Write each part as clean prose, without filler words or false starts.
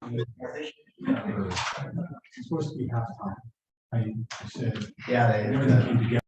It's supposed to be halftime. I said, Yeah, everything came together.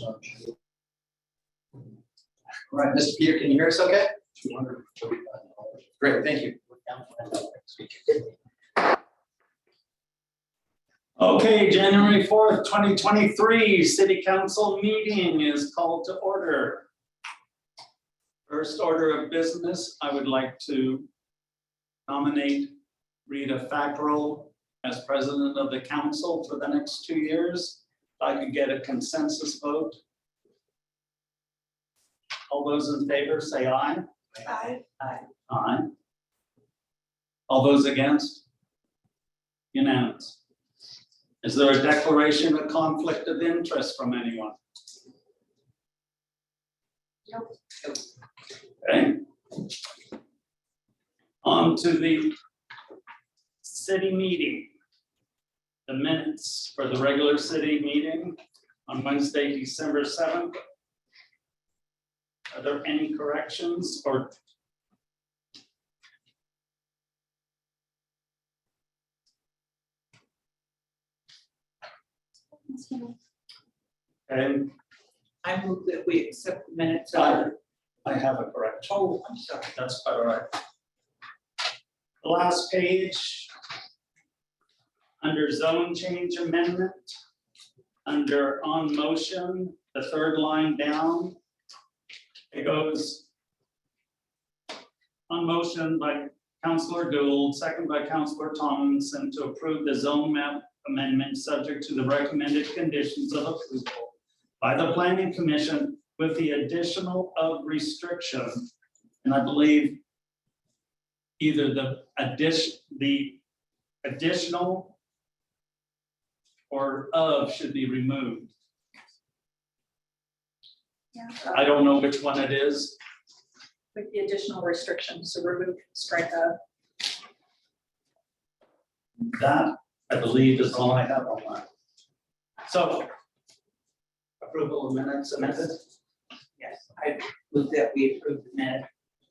All right, Mr. Peter, can you hear us okay? Great, thank you. Okay, January 4th, 2023, City Council meeting is called to order. First order of business, I would like to nominate Rita Fackrell as president of the council for the next 2 years. If I could get a consensus vote. All those in favor say aye. Aye. Aye. Aye. All those against? Unanimous. Is there a declaration of conflict of interest from anyone? Nope. Okay. On to the city meeting. The minutes for the regular city meeting on Wednesday, December 7th. Are there any corrections or? And I move that we accept the minutes. I have a correction. Oh, I'm sorry. That's quite all right. The last page, under zone change amendment, under on motion, the third line down, it goes on motion by Councillor Gould, second by Councillor Tomlinson to approve the zone map amendment subject to the recommended conditions of approval by the Planning Commission with the additional of restriction. And I believe either the additional or of should be removed. Yeah, I don't know which one it is. with the additional restrictions, so remove, strike out. That, I believe, is all I have on that. So, approval of minutes amended. Yes, I move that we approve the minute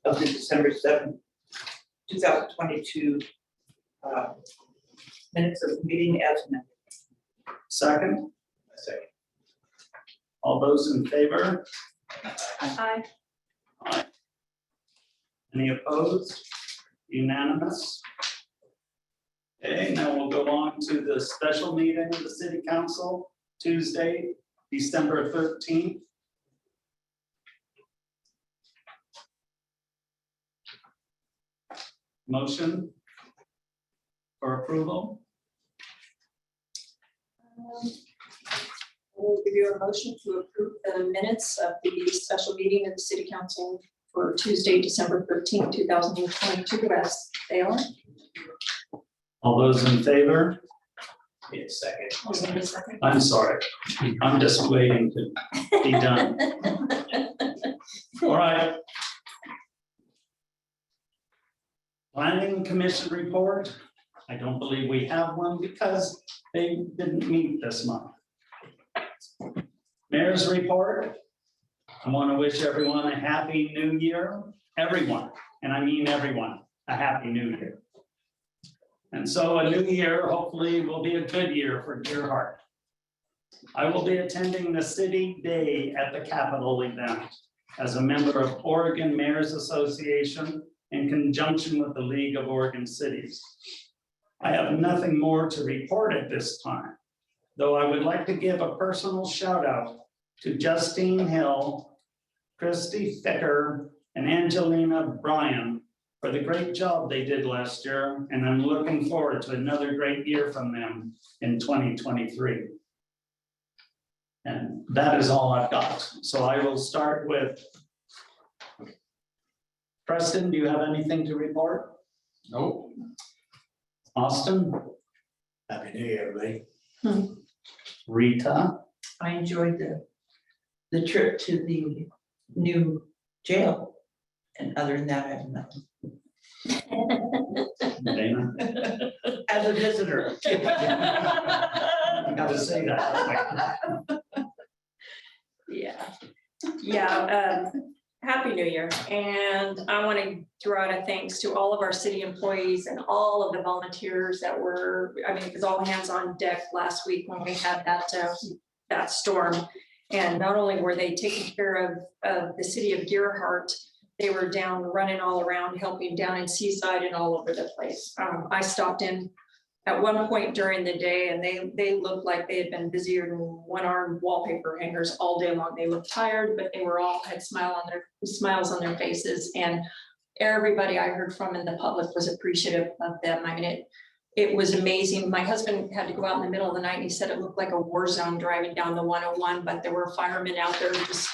of the December 7th, 2022 minutes of the meeting as amended. Second, all those in favor? Aye. Aye. Any opposed? Unanimous. Okay, now we'll go on to the special meeting of the city council, Tuesday, December 13th. Motion for approval. We'll give you a motion to approve the minutes of the special meeting of the city council for Tuesday, December 13th, 2022, as they are. All those in favor? Wait a second. I'll give it a second. I'm sorry, I'm just waiting to be done. All right. Planning Commission report. I don't believe we have one because they didn't meet this month. Mayor's report. I want to wish everyone a happy new year. Everyone, and I mean everyone, a happy new year. And so a new year hopefully will be a good year for Deer Heart. I will be attending the City Day at the Capitol event as a member of Oregon Mayors Association in conjunction with the League of Oregon Cities. I have nothing more to report at this time, though I would like to give a personal shout out to Justine Hill, Christy Ficker, and Angelina Bryan for the great job they did last year, and I'm looking forward to another great year from them in 2023. And that is all I've got. So I will start with Preston. Do you have anything to report? Nope. Austin? Happy New Year, everybody. Rita? I enjoyed the trip to the new jail. And other than that, I have nothing. Dana? As a visitor. You gotta say that. Yeah, Happy New Year. And I want to throw out a thanks to all of our city employees and all of the volunteers that were, I mean, it was all hands on deck last week when we had that storm. And not only were they taking care of the city of Deer Heart, they were down running all around, helping down in Seaside and all over the place. I stopped in at one point during the day and they looked like they had been busier than one-armed wallpaper hangers all day long. They looked tired, but they were all had smiles on their faces. And everybody I heard from in the public was appreciative of them. I mean, it was amazing. My husband had to go out in the middle of the night and he said it looked like a war zone driving down the 101, but there were firemen out there just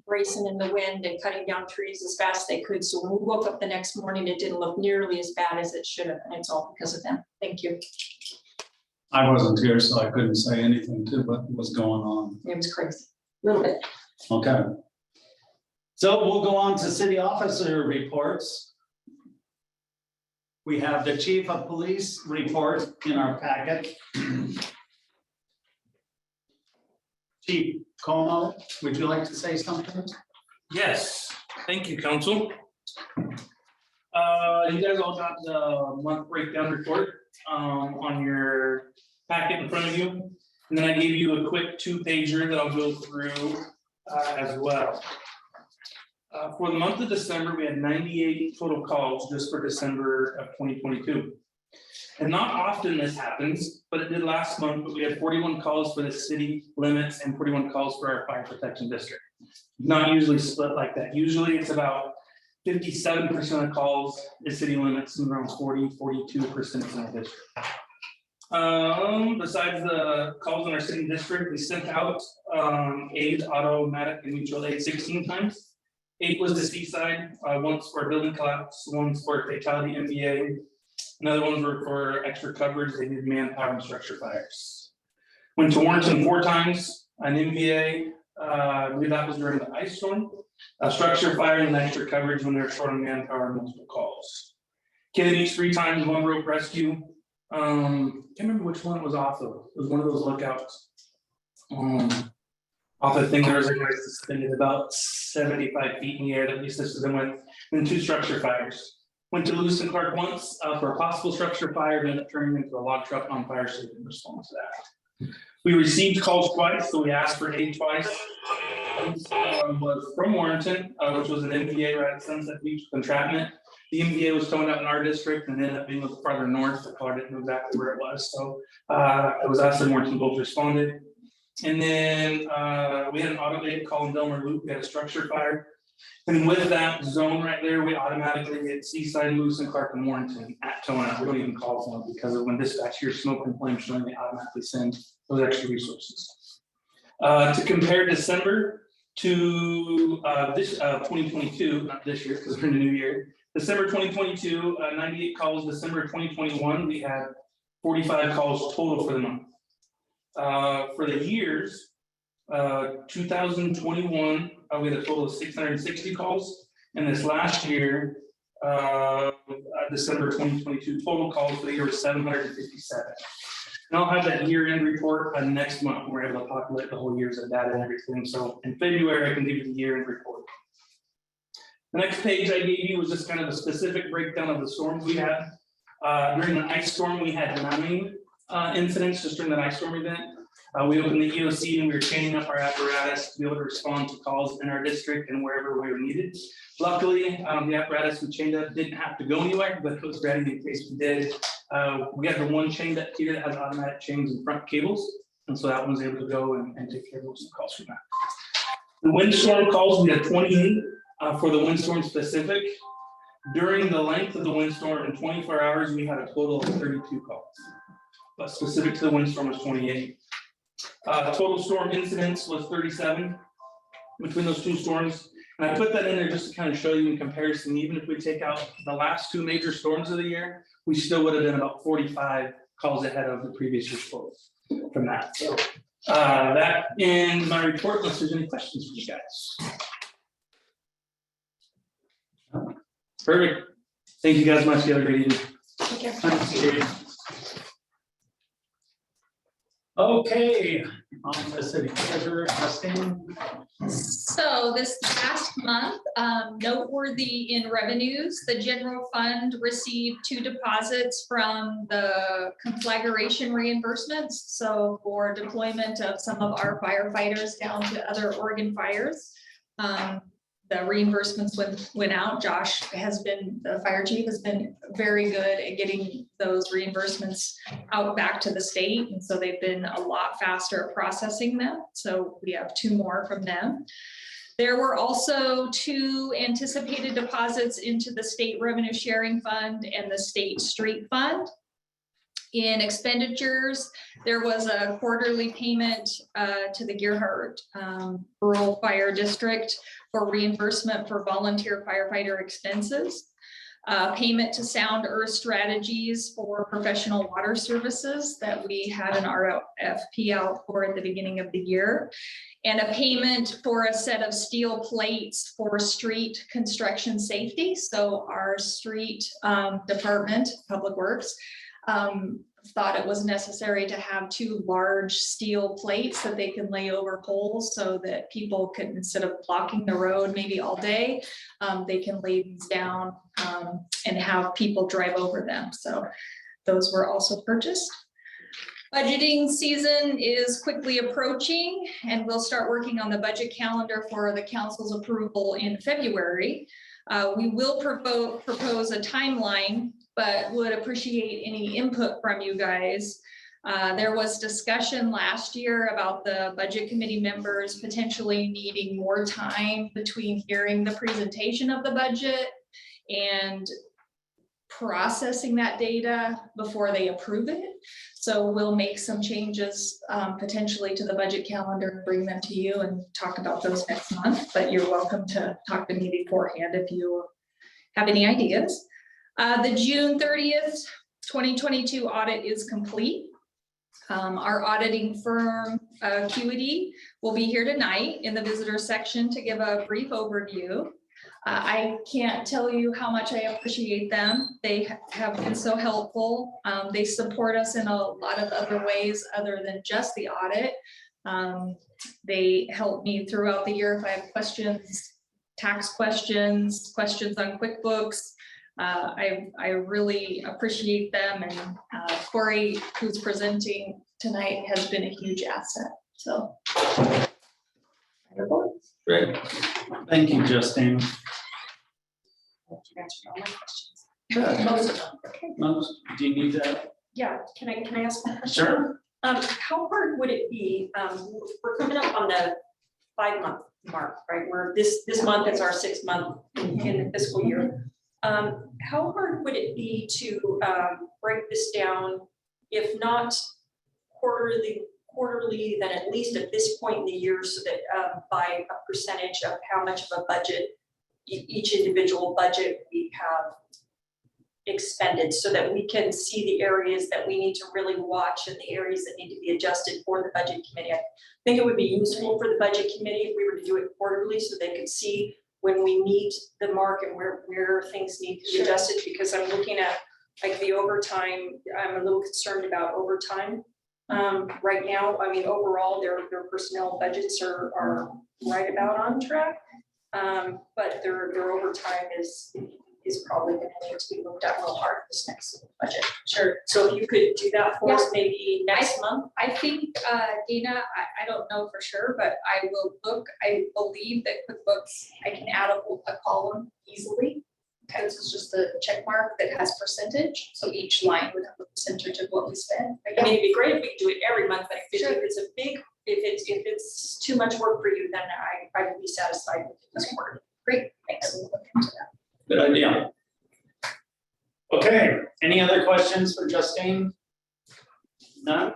racing in the wind and cutting down trees as fast as they could. So when we woke up the next morning, it didn't look nearly as bad as it should have. And it's all because of them. Thank you. I wasn't here, so I couldn't say anything to what was going on. It was crazy, a little bit. Okay. So we'll go on to city officer reports. We have the chief of police report in our packet. Chief Como, would you like to say something? Yes, thank you, council. You guys all got the month breakdown report on your packet in front of you. And then I gave you a quick 2-pager that I'll go through as well. For the month of December, we had 98 total calls just for December of 2022. And not often this happens, but it did last month, but we had 41 calls for the city limits and 41 calls for our fire protection district. Not usually split like that. Usually it's about 57% of calls is city limits and around 42% in our district. Besides the calls in our city district, we sent out aid, automatic and mutual aid 16 times. 8 was to Seaside, once for building collapse, once for fatality MBA. Another ones were for extra coverage. They did manpower and structure fires. Went to Warrenton 4 times, an MVA, I believe that was during the ice storm. Structure fire and extra coverage when they're short on manpower and multiple calls. Kennedy Beach 3 times, 1 rope rescue. Can't remember which one it was off of. It was one of those lookouts. Off the thing, there was a guy suspended about 75 feet in the air that we assisted them with. Then 2 structure fires. Went to Lewis and Clark once for a possible structure fire, and ended up turning into a log truck on fire station in response to that. We received calls twice, so we asked for aid twice. This was from Warrenton, which was an MVA right at Sunset Beach with entrapment. The MDA was towing out in our district and ended up being a little farther north. The car didn't know exactly where it was, so it was us and more team both responded. And then we had an automated call in Delmer Loop. We had a structure fire. And with that zone right there, we automatically hit Seaside, Moose, and Clark and Warrenton at towing out. We don't even call for them because of when dispatch hears smoke and flame showing, they automatically send those extra resources. To compare December to this 2022, not this year because we're in the new year. December 2022, 98 calls. December 2021, we had 45 calls total for the month. For the years, 2021, we had a total of 660 calls, and this last year, December 2022, total calls for the year was 757. And I'll have that year-end report next month. We're able to populate the whole year's of data and everything. So in February, I can give you the year-end report. The next page I gave you was just kind of a specific breakdown of the storms we had. During the ice storm, we had 9 incidents just during that ice storm event. We opened the EOC and we were chaining up our apparatus to be able to respond to calls in our district and wherever we were needed. Luckily, the apparatus we chained up didn't have to go anywhere, but it was ready in case we did. We have the one chained up here that has automatic chains and front cables. And so that one was able to go and take care of most of the calls from that. The windstorm calls, we had 28 for the windstorm specific. During the length of the windstorm in 24 hours, we had a total of 32 calls. But specific to the windstorm was 28. Total storm incidents was 37 between those 2 storms. And I put that in there just to kind of show you in comparison, even if we take out the last 2 major storms of the year, we still would have been about 45 calls ahead of the previous year's totals from that. So that ends my report, unless there's any questions for you guys. Perfect. Thank you guys much. You have a great evening. Take care. Okay, on the city treasurer, Justine. So this past month, noteworthy in revenues, the general fund received 2 deposits from the conflagration reimbursements. So for deployment of some of our firefighters down to other Oregon fires. The reimbursements went out. Josh the fire chief has been very good at getting those reimbursements out back to the state. And so they've been a lot faster at processing them. So we have 2 more from them. There were also 2 anticipated deposits into the state revenue sharing fund and the state street fund. In expenditures, there was a quarterly payment to the Gerhardt Rural Fire District for reimbursement for volunteer firefighter expenses. Payment to Sound Earth Strategies for professional water services that we had an RFP out for at the beginning of the year. And a payment for a set of steel plates for street construction safety. So our street department, Public Works, thought it was necessary to have 2 large steel plates that they can lay over poles so that people can, instead of blocking the road maybe all day, they can lay these down and have people drive over them. So those were also purchased. Budgeting season is quickly approaching, and we'll start working on the budget calendar for the council's approval in February. We will propose a timeline, but would appreciate any input from you guys. There was discussion last year about the budget committee members potentially needing more time between hearing the presentation of the budget and processing that data before they approve it. So we'll make some changes potentially to the budget calendar and bring them to you and talk about those next month, but you're welcome to talk to me beforehand if you have any ideas. The June 30th, 2022 audit is complete. Our auditing firm, Acuity, will be here tonight in the visitor section to give a brief overview. I can't tell you how much I appreciate them. They have been so helpful. They support us in a lot of other ways other than just the audit. They help me throughout the year if I have questions, tax questions, questions on QuickBooks. I really appreciate them, and Corey, who's presenting tonight, has been a huge asset. So. Great. Thank you, Justine. Answered all my questions. Most of them. Most, do you need that? Yeah, can I ask one question? Sure. How hard would it be, we're coming up on the 5-month mark, right? Where this month is our 6th month in the fiscal year. How hard would it be to break this down, if not quarterly, then at least at this point in the year, so that by a percentage of how much of a budget each individual budget we have expended, so that we can see the areas that we need to really watch and the areas that need to be adjusted for the budget committee. I think it would be useful for the budget committee if we were to do it quarterly, so they could see when we meet the mark and where things need to be adjusted, because I'm looking at like the overtime. I'm a little concerned about overtime. Right now, I mean, overall, their personnel budgets are right about on track. But their overtime is probably going to need to be looked at real hard this next budget. Sure. So if you could do that for us maybe next month. I think, Dana, I don't know for sure, but I will look. I believe that QuickBooks, I can add a column easily. This is just a check mark that has percentage. So each line would have a percentage of what we spend. I mean, it'd be great if we could do it every month, but if Sure. it's a big, if it's too much work for you, then I would be satisfied with this quarter. Great, thanks. We'll look into that. Good idea. Okay, any other questions for Justine? None?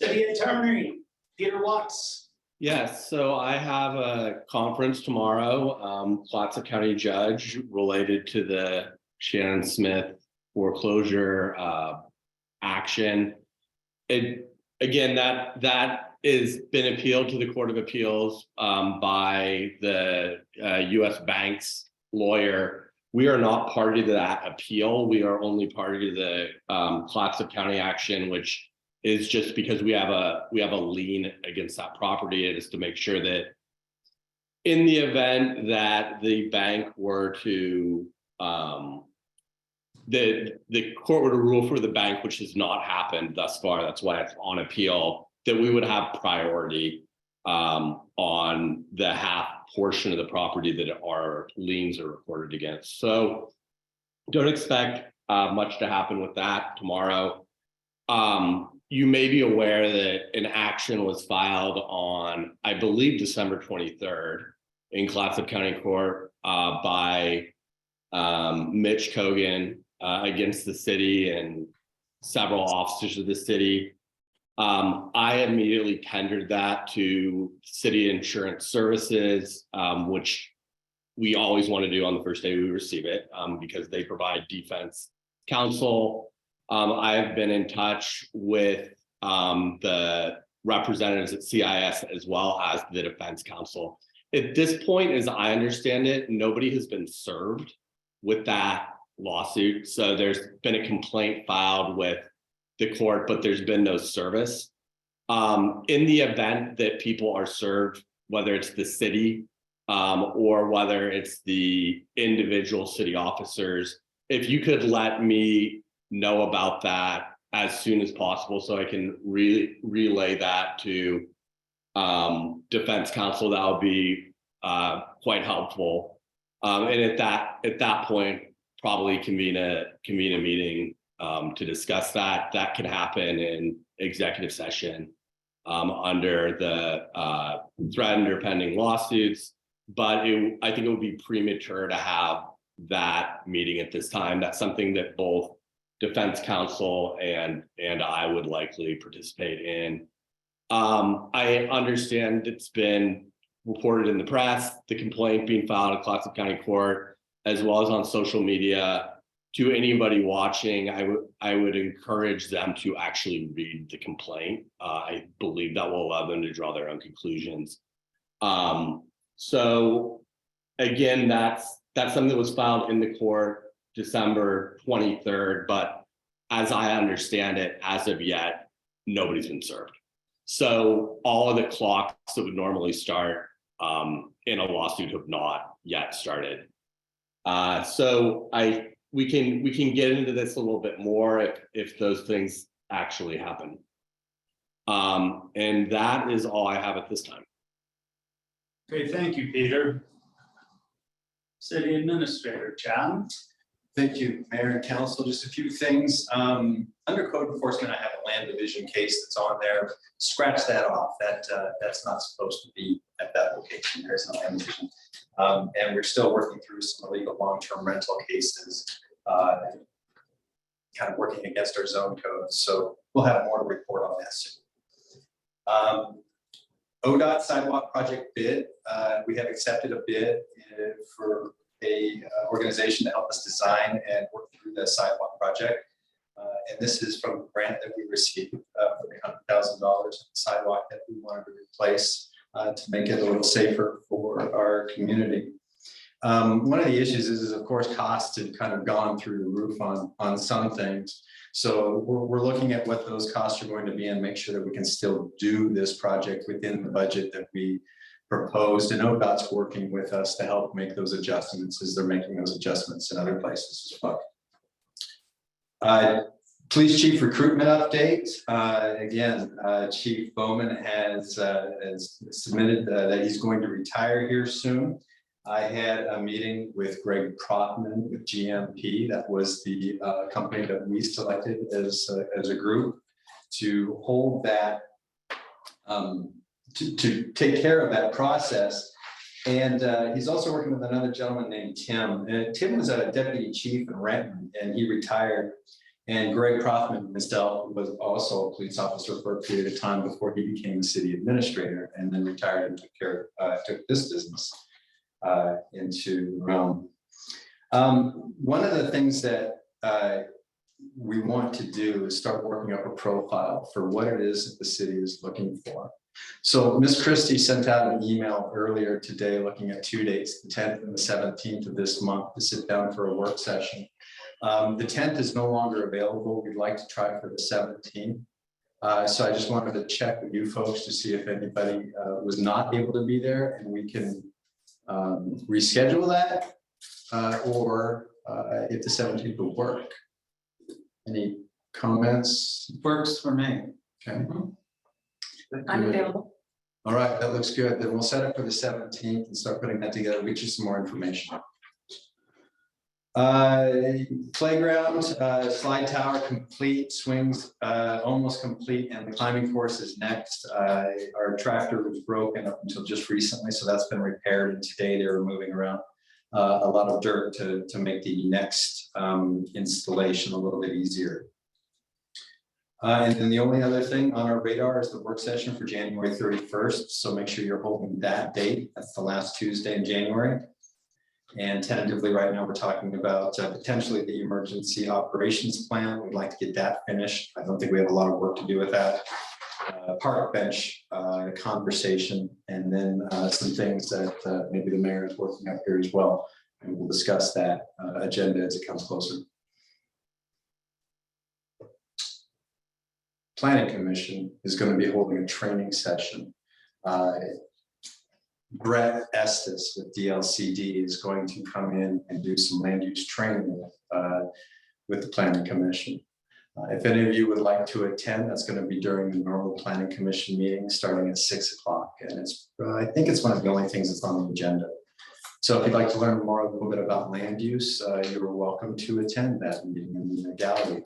City Attorney, Peter Watts. Yes, so I have a conference tomorrow, Clatsop County Judge, related to the Shannon Smith foreclosure action. Again, that is been appealed to the Court of Appeals by the US Bank's lawyer. We are not party to that appeal. We are only party to the Clatsop County action, which is just because we have a lien against that property. It is to make sure that in the event that the bank were to the court were to rule for the bank, which has not happened thus far, that's why it's on appeal, that we would have priority on the half portion of the property that our liens are recorded against. So don't expect much to happen with that tomorrow. You may be aware that an action was filed on, I believe, December 23rd in Clatsop County Court by Mitch Kogan against the city and several officers of the city. I immediately tendered that to City Insurance Services, which we always want to do on the first day we receive it, because they provide defense counsel. I have been in touch with the representatives at CIS as well as the defense counsel. At this point, as I understand it, nobody has been served with that lawsuit. So there's been a complaint filed with the court, but there's been no service. In the event that people are served, whether it's the city or whether it's the individual city officers, if you could let me know about that as soon as possible so I can relay that to defense counsel, that would be quite helpful. And at that point, probably convene a meeting to discuss that. That could happen in executive session under the threatened or pending lawsuits, but I think it would be premature to have that meeting at this time. That's something that both defense counsel and I would likely participate in. I understand it's been reported in the press, the complaint being filed at Clatsop County Court, as well as on social media. To anybody watching, I would encourage them to actually read the complaint. I believe that will allow them to draw their own conclusions. So again, that's something that was filed in the court December 23rd, but as I understand it, as of yet, nobody's been served. So all of the clocks that would normally start in a lawsuit have not yet started. So we can get into this a little bit more if those things actually happen. And that is all I have at this time. Okay, thank you, Peter. City Administrator, Chad. Thank you, Mayor and Council. Just a few things. Under code enforcement, I have a land division case that's on there. Scratch that off. That's not supposed to be at that location. There's no land division. And we're still working through some illegal long-term rental cases, kind of working against our zone codes. So we'll have more to report on that soon. ODOT sidewalk project bid. We have accepted a bid for a organization to help us design and work through the sidewalk project. And this is from a grant that we received for $100,000 sidewalk that we wanted to replace to make it a little safer for our community. One of the issues is of course, costs have kind of gone through the roof on some things. So we're looking at what those costs are going to be and make sure that we can still do this project within the budget that we proposed. And ODOT's working with us to help make those adjustments as they're making those adjustments in other places as well. Police chief recruitment update. Again, Chief Bowman has submitted that he's going to retire here soon. I had a meeting with Greg Protman with GMP. That was the company that we selected as a group to hold that, to take care of that process. And he's also working with another gentleman named Tim. And Tim was a deputy chief in Renton and he retired. And Greg Protman himself was also a police officer for a period of time before he became a city administrator and then retired and took this business into the realm. One of the things that we want to do is start working up a profile for what it is that the city is looking for. So Ms. Christie sent out an email earlier today looking at 2 dates, the 10th and the 17th of this month, to sit down for a work session. The 10th is no longer available. We'd like to try for the 17th. So I just wanted to check with you folks to see if anybody was not able to be there and we can reschedule that or if the 17th will work. Any comments? Works for me. Okay. I'm available. All right, that looks good. Then we'll set it for the 17th and start putting that together. We'll get you some more information. Playground, slide tower complete, swings almost complete, and the climbing course is next. Our tractor was broken up until just recently, so that's been repaired, and today they were moving around a lot of dirt to make the next installation a little bit easier. And then the only other thing on our radar is the work session for January 31st. So make sure you're holding that date. That's the last Tuesday in January. And tentatively right now, we're talking about potentially the emergency operations plan. We'd like to get that finished. I don't think we have a lot of work to do with that. Park bench conversation, and then some things that maybe the mayor is working up here as well. And we'll discuss that agenda as it comes closer. Planning Commission is going to be holding a training session. Brett Estes with DLCD is going to come in and do some land use training with the Planning Commission. If any of you would like to attend, that's going to be during the normal Planning Commission meeting starting at 6 o'clock. And it's, I think it's one of the only things that's on the agenda. So if you'd like to learn more a little bit about land use, you're welcome to attend that meeting in the gallery.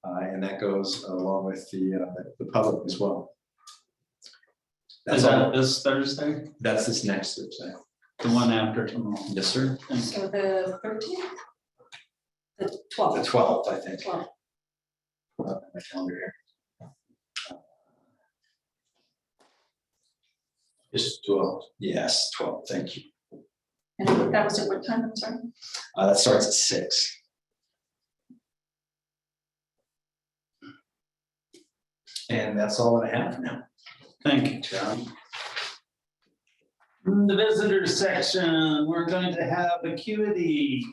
And that goes along with the public as well. That's Is that all. this Thursday? That's this next Thursday. The one after tomorrow? Yes, sir. So the 13th? The The 12th. 12th, I think. 12th. My calendar here. It's 12. Yes, 12. Thank you. And that was at what time? I'm sorry. That starts at 6. And that's all that I have for now. Thank you, John. In the visitors section, we're going to have Acuity.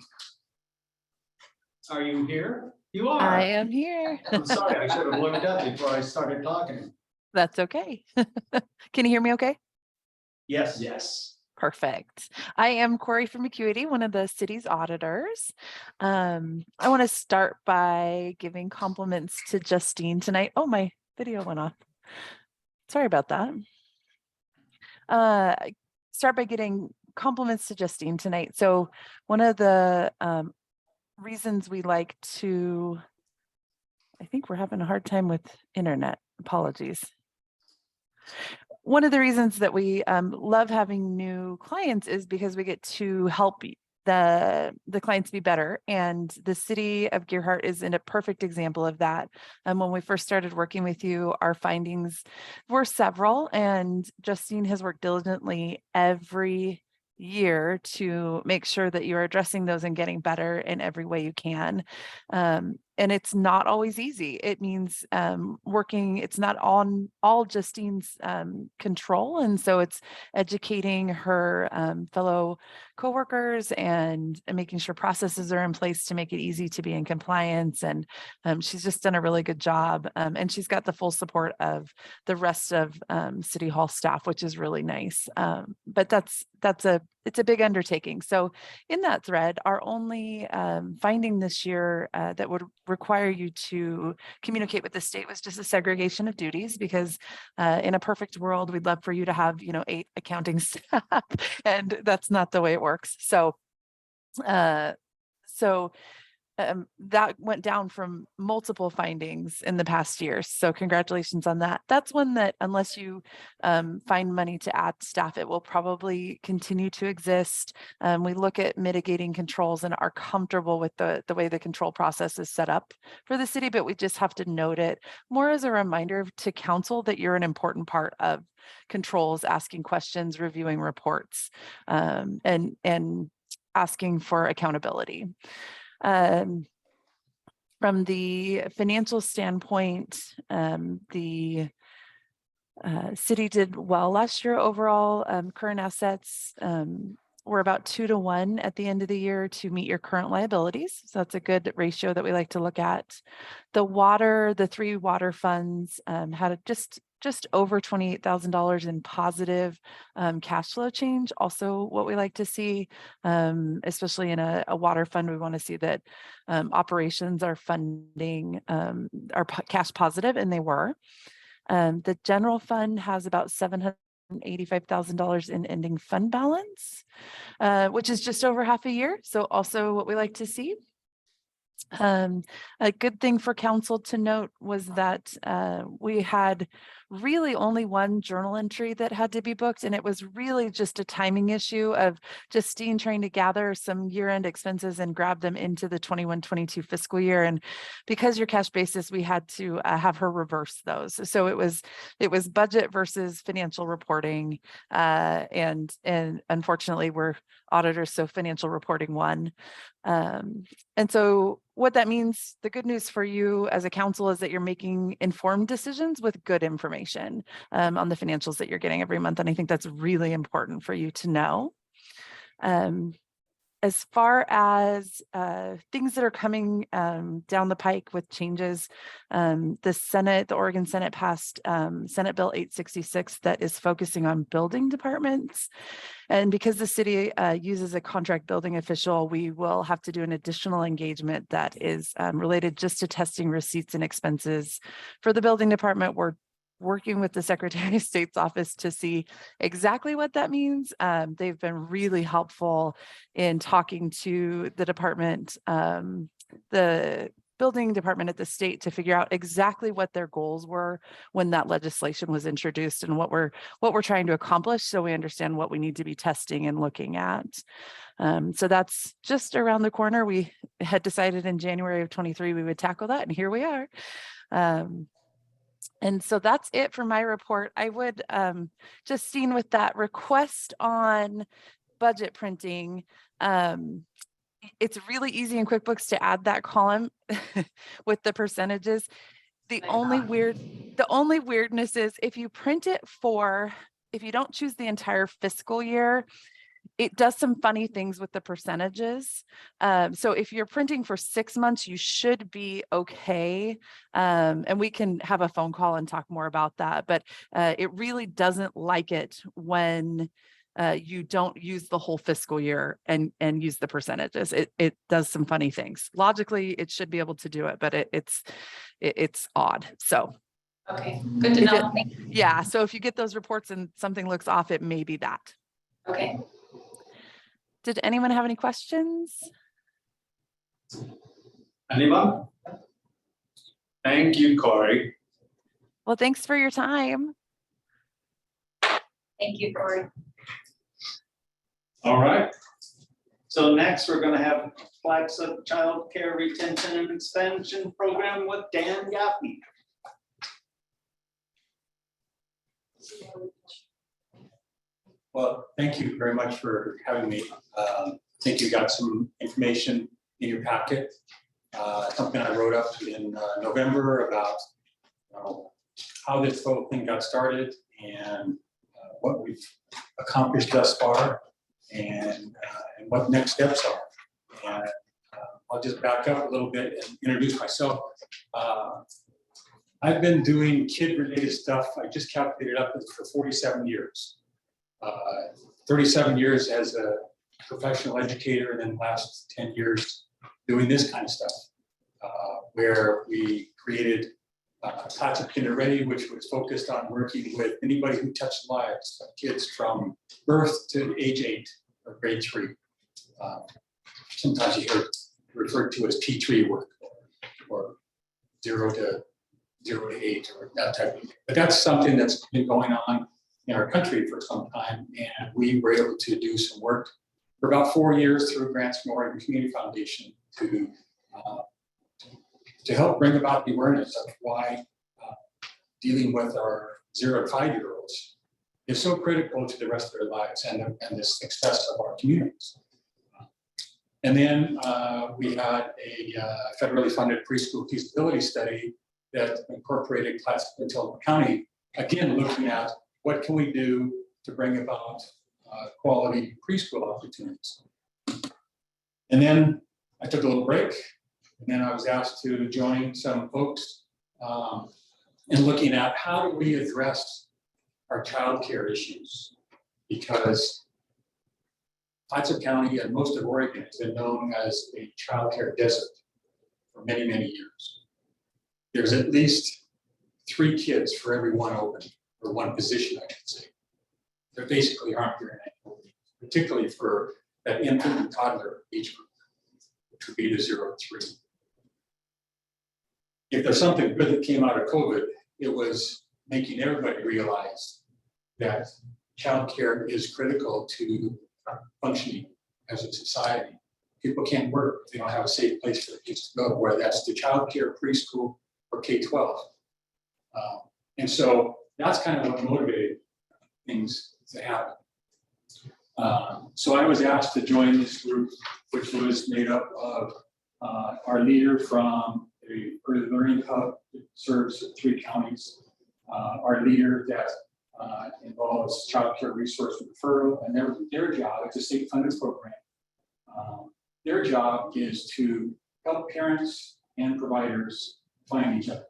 Are you here? You are. I am here. I'm sorry, I should have looked up before I started talking. That's okay. Can you hear me okay? Yes. Yes. Perfect. I am Corey from Acuity, one of the city's auditors. I want to start by giving compliments to Justine tonight. Oh, my video went off. Sorry about that. Start by getting compliments to Justine tonight. So one of the reasons we like to, I think we're having a hard time with internet. Apologies. One of the reasons that we love having new clients is because we get to help the clients be better. And the city of Gearhart is in a perfect example of that. And when we first started working with you, our findings were several, and Justine has worked diligently every year to make sure that you're addressing those and getting better in every way you can. And it's not always easy. It means working, it's not on all Justine's control. And so it's educating her fellow coworkers and making sure processes are in place to make it easy to be in compliance. And she's just done a really good job. And she's got the full support of the rest of City Hall staff, which is really nice. But it's a big undertaking. So in that thread, our only finding this year that would require you to communicate with the state was just a segregation of duties, because in a perfect world, we'd love for you to have, 8 accounting staff, and that's not the way it works. So that went down from multiple findings in the past years. So congratulations on that. That's one that, unless you find money to add staff, it will probably continue to exist. We look at mitigating controls and are comfortable with the way the control process is set up for the city, but we just have to note it more as a reminder to council that you're an important part of controls, asking questions, reviewing reports, and asking for accountability. From the financial standpoint, the city did well last year overall. Current assets were about 2 to 1 at the end of the year to meet your current liabilities. So that's a good ratio that we like to look at. The 3 water funds had just over $28,000 in positive cash flow change. Also what we like to see, especially in a water fund, we want to see that operations are funding, are cash positive, and they were. The general fund has about $785,000 in ending fund balance, which is just over half a year. So also what we like to see. A good thing for council to note was that we had really only 1 journal entry that had to be booked, and it was really just a timing issue of Justine trying to gather some year-end expenses and grab them into the 21-22 fiscal year. And because your cash basis, we had to have her reverse those. So it was budget versus financial reporting, and unfortunately we're auditors, so financial reporting won. And so what that means, the good news for you as a council is that you're making informed decisions with good information on the financials that you're getting every month. And I think that's really important for you to know. As far as things that are coming down the pike with changes, the Oregon Senate passed Senate Bill 866 that is focusing on building departments. And because the city uses a contract building official, we will have to do an additional engagement that is related just to testing receipts and expenses. For the building department, we're working with the Secretary of State's office to see exactly what that means. They've been really helpful in talking to the department, the building department at the state, to figure out exactly what their goals were when that legislation was introduced and what we're trying to accomplish, so we understand what we need to be testing and looking at. So that's just around the corner. We had decided in January of 23 we would tackle that, and here we are. And so that's it for my report. I would, Justine, with that request on budget printing, it's really easy in QuickBooks to add that column with the percentages. The only weirdness is if you print it if you don't choose the entire fiscal year, it does some funny things with the percentages. So if you're printing for 6 months, you should be okay. And we can have a phone call and talk more about that, but it really doesn't like it when you don't use the whole fiscal year and use the percentages. It does some funny things. Logically, it should be able to do it, but it's odd. So. Okay, good to know. Yeah, so if you get those reports and something looks off, it may be that. Okay. Did anyone have any questions? Anyone? Thank you, Corey. Well, thanks for your time. Thank you, Corey. All right. So next, we're gonna have Flagship Child Care Retention and Expansion Program with Dan Gaffney. Well, thank you very much for having me. I think you got some information in your packet. Something I wrote up in November about how this whole thing got started and what we've accomplished thus far and what next steps are. And I'll just back up a little bit and introduce myself. I've been doing kid-related stuff. I just calculated up for 47 years. 37 years as a professional educator, and then the last 10 years doing this kind of stuff, where we created Classic Kinder Ready, which was focused on working with anybody who touched lives of kids from birth to age 8 or grade 3. Sometimes you hear it referred to as P3 work or 0 to 8 or that type of thing. But that's something that's been going on in our country for some time, and we were able to do some work for about 4 years through Grants from Oregon Community Foundation to help bring about the awareness of why dealing with our 0 to 5-year-olds is so critical to the rest of their lives and the success of our communities. And then we had a federally funded preschool feasibility study that incorporated Classic Potomac County, again looking at what can we do to bring about quality preschool opportunities. And then I took a little break, and then I was asked to join some folks in looking at how do we address our childcare issues, because Clatsop County and most of Oregon has been known as a childcare desert for many, many years. There's at least 3 kids for every one open, or 1 position, I should say. There basically aren't very many, particularly for that infant and toddler age group, which would be the 0 to 3. If there's something good that came out of COVID, it was making everybody realize that childcare is critical to functioning as a society. People can't work if they don't have a safe place for their kids to go, whether that's to childcare, preschool, or K-12. And so that's kind of what motivated things to happen. So I was asked to join this group, which was made up of our leader from the Early Learning Hub that serves 3 counties, our leader that involves child care resource referral, and their job, it's a state-funded program. Their job is to help parents and providers find each other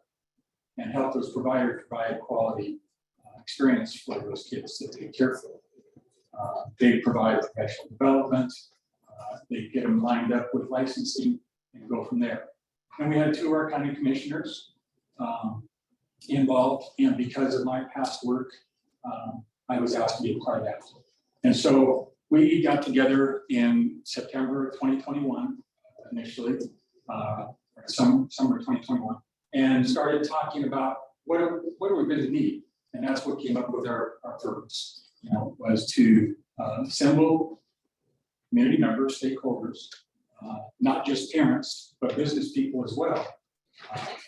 and help those providers provide quality experience for those kids that they care for. They provide professional development, they get them lined up with licensing and go from there. And we had 2 of our county commissioners involved, and because of my past work, I was asked to be a part of that. And so we got together in September of 2021, initially, summer 2021, and started talking about what are we going to need. And that's what came up with our purpose, was to assemble community members, stakeholders, not just parents, but business people as well.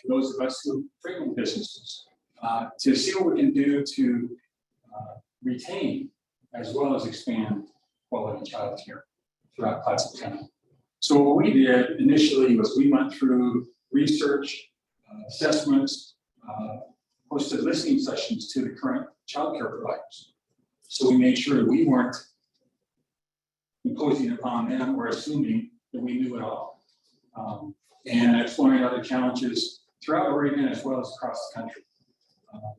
Those of us who frequent businesses, to see what we can do to retain as well as expand quality child care throughout Clatsop County. So what we did initially was we went through research, assessments, hosted listening sessions to the current child care providers. So we made sure that we weren't imposing upon them or assuming that we knew it all. And exploring other challenges throughout Oregon as well as across the country.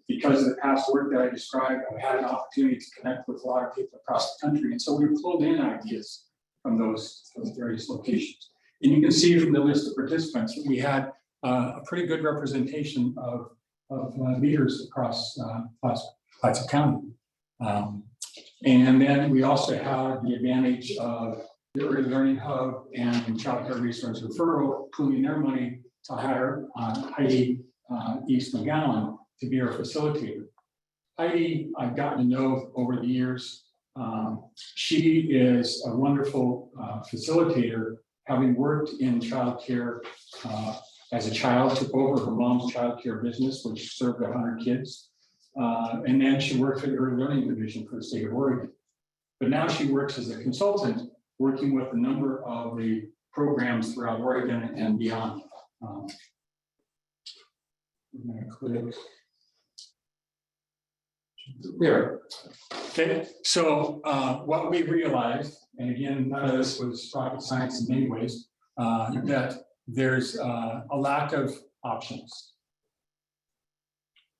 Because of the past work that I described, I had an opportunity to connect with a lot of people across the country. And so we pulled in ideas from those various locations. And you can see from the list of participants that we had a pretty good representation of leaders across Clatsop County. And then we also had the advantage of the Early Learning Hub and Child Care Resource Referral, pooling their money to hire Heidi East McGowan to be our facilitator. Heidi, I've gotten to know over the years. She is a wonderful facilitator, having worked in childcare as a child, took over her mom's childcare business, which served 100 kids. And then she worked for the Early Learning Division for the state of Oregon. But now she works as a consultant, working with a number of the programs throughout Oregon and beyond. I'm gonna click. There. Okay, so what we realized, and again, none of this was rocket science in many ways, that there's a lack of options.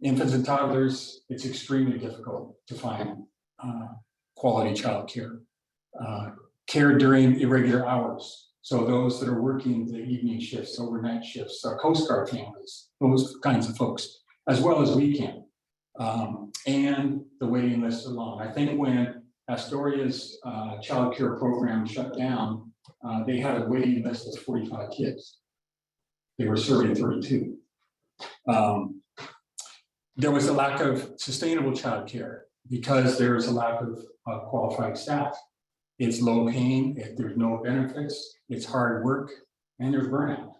Infants and toddlers, it's extremely difficult to find quality childcare. Care during irregular hours. So those that are working the evening shifts, overnight shifts, Coast Guard families, those kinds of folks, as well as weekend. And the waiting list are long. I think when Astoria's child care program shut down, they had a waiting list of 45 kids. They were serving 32. There was a lack of sustainable child care because there is a lack of qualified staff. It's low paying, there's no benefits, it's hard work, and there's burnout.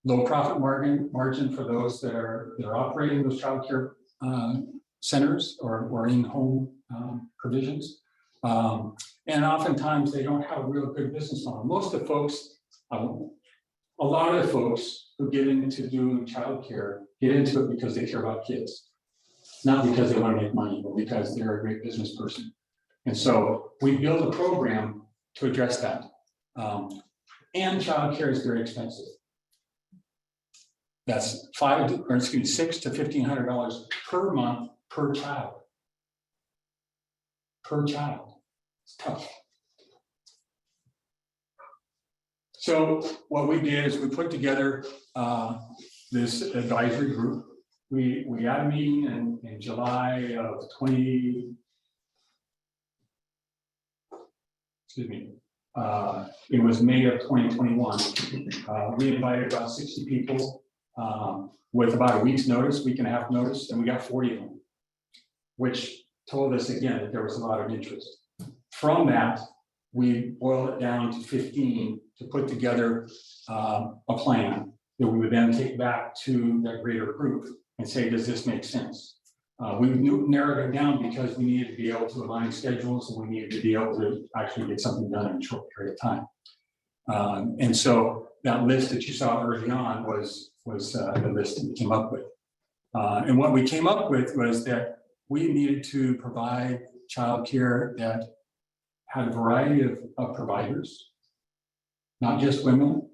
Low profit margin for those that are operating those childcare centers or in-home provisions. And oftentimes they don't have a real good business model. Most of the folks, a lot of the folks who get into doing childcare get into it because they care about kids. Not because they want to make money, but because they're a great business person. And so we build a program to address that. And childcare is very expensive. That's $600 to $1,500 per month per child. Per child. It's tough. So what we did is we put together this advisory group. We had a meeting in July of it was May of 2021. We invited about 60 people with about a week's notice, week and a half notice, and we got 40 of them, which told us again that there was a lot of interest. From that, we boiled it down to 15 to put together a plan that we would then take back to that greater group and say, does this make sense? We narrowed it down because we needed to be able to align schedules and we needed to be able to actually get something done in a short period of time. And so that list that you saw early on was the list that we came up with. And what we came up with was that we needed to provide childcare that had a variety of providers, not just women,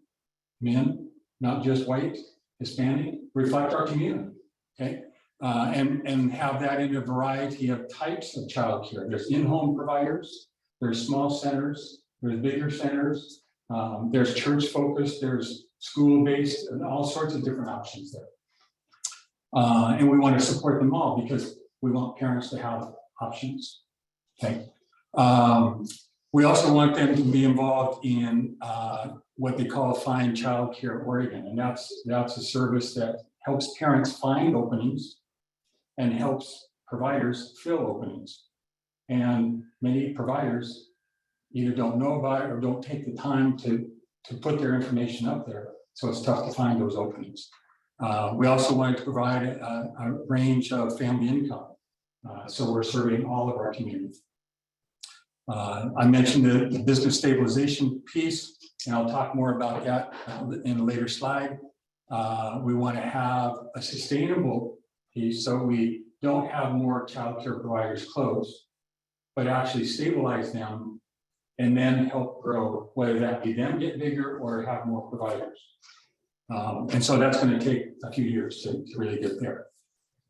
men, not just white, Hispanic, reflect our community, okay? And have that in a variety of types of childcare. There's in-home providers, there's small centers, there's bigger centers, there's church-focused, there's school-based, and all sorts of different options there. And we want to support them all because we want parents to have options, okay? We also want them to be involved in what they call Find Childcare Oregon, and that's a service that helps parents find openings and helps providers fill openings. And many providers either don't know about it or don't take the time to put their information up there. So it's tough to find those openings. We also wanted to provide a range of family income. So we're serving all of our communities. I mentioned the business stabilization piece, and I'll talk more about that in a later slide. We want to have a sustainable piece, so we don't have more childcare providers close, but actually stabilize them and then help grow, whether that be them get bigger or have more providers. And so that's going to take a few years to really get there.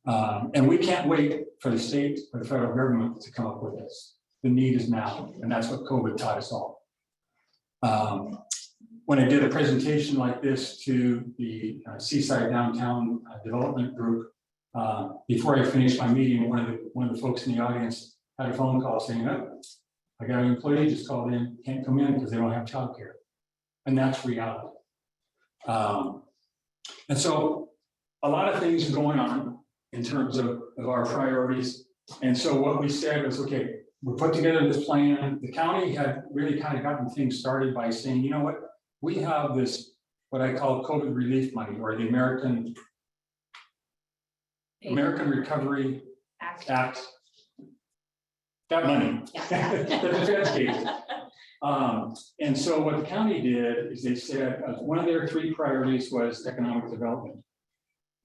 And we can't wait for the state or the federal government to come up with this. The need is now, and that's what COVID taught us all. When I did a presentation like this to the Seaside Downtown Development Group, before I finished my meeting, one of the folks in the audience had a phone call saying, oh, I got an employee just called in, can't come in because they don't have childcare. And that's reality. And so a lot of things are going on in terms of our priorities. And so what we said was, okay, we put together this plan. The county had really kind of gotten things started by saying, you know what, we have this, what I call COVID relief money, or the American Recovery Act. That money. The defense gave. And so what the county did is they said, one of their 3 priorities was economic development.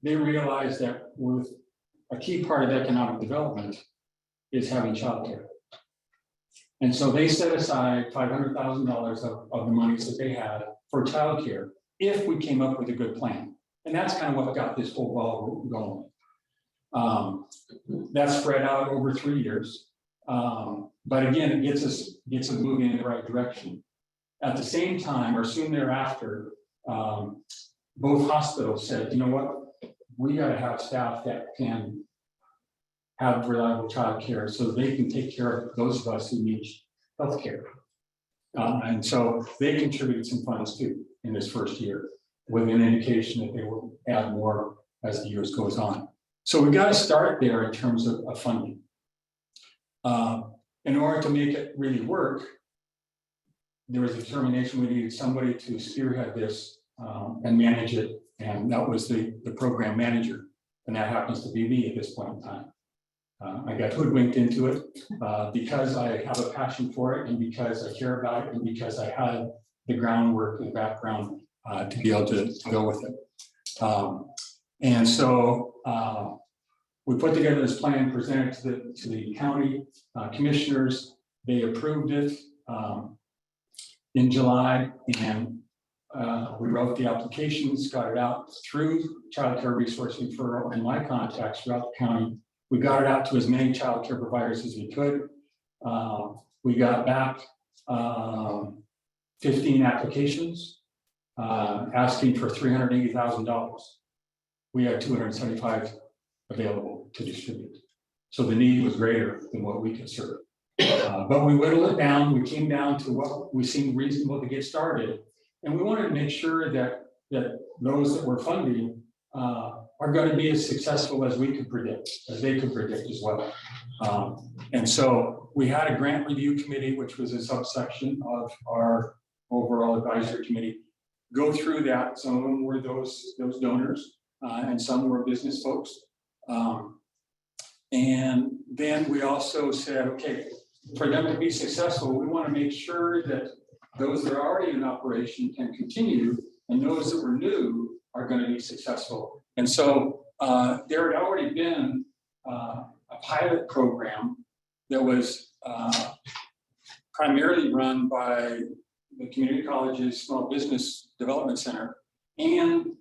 They realized that with a key part of economic development is having childcare. And so they set aside $500,000 of the monies that they had for childcare if we came up with a good plan. And that's kind of what got this whole ball going. That's spread out over 3 years. But again, it gets us moving in the right direction. At the same time, or soon thereafter, both hospitals said, you know what, we got to have staff that can have reliable childcare so they can take care of those of us who need healthcare. And so they contributed some funds too in this first year, with an indication that they will add more as the years goes on. So we got to start there in terms of funding. In order to make it really work, there was a determination we needed somebody to spearhead this and manage it, and that was the program manager, and that happens to be me at this point in time. I got hoodwinked into it because I have a passion for it, and because I care about it, and because I had the groundwork and background to be able to go with it. And so we put together this plan, presented to the county commissioners. They approved it in July, and we wrote the applications, got it out through Child Care Resource Referral and my contacts throughout the county. We got it out to as many child care providers as we could. We got back 15 applications asking for $380,000. We had 275 available to distribute. So the need was greater than what we could serve. But we whittled it down. We came down to what we seemed reasonable to get started. And we wanted to make sure that those that we're funding are going to be as successful as we could predict, as they could predict as well. And so we had a grant review committee, which was a subsection of our overall advisory committee, go through that. Some of them were those donors, and some were business folks. And then we also said, okay, for them to be successful, we want to make sure that those that are already in operation can continue, and those that were new are going to be successful. And so there had already been a pilot program that was primarily run by the Community College's Small Business Development Center and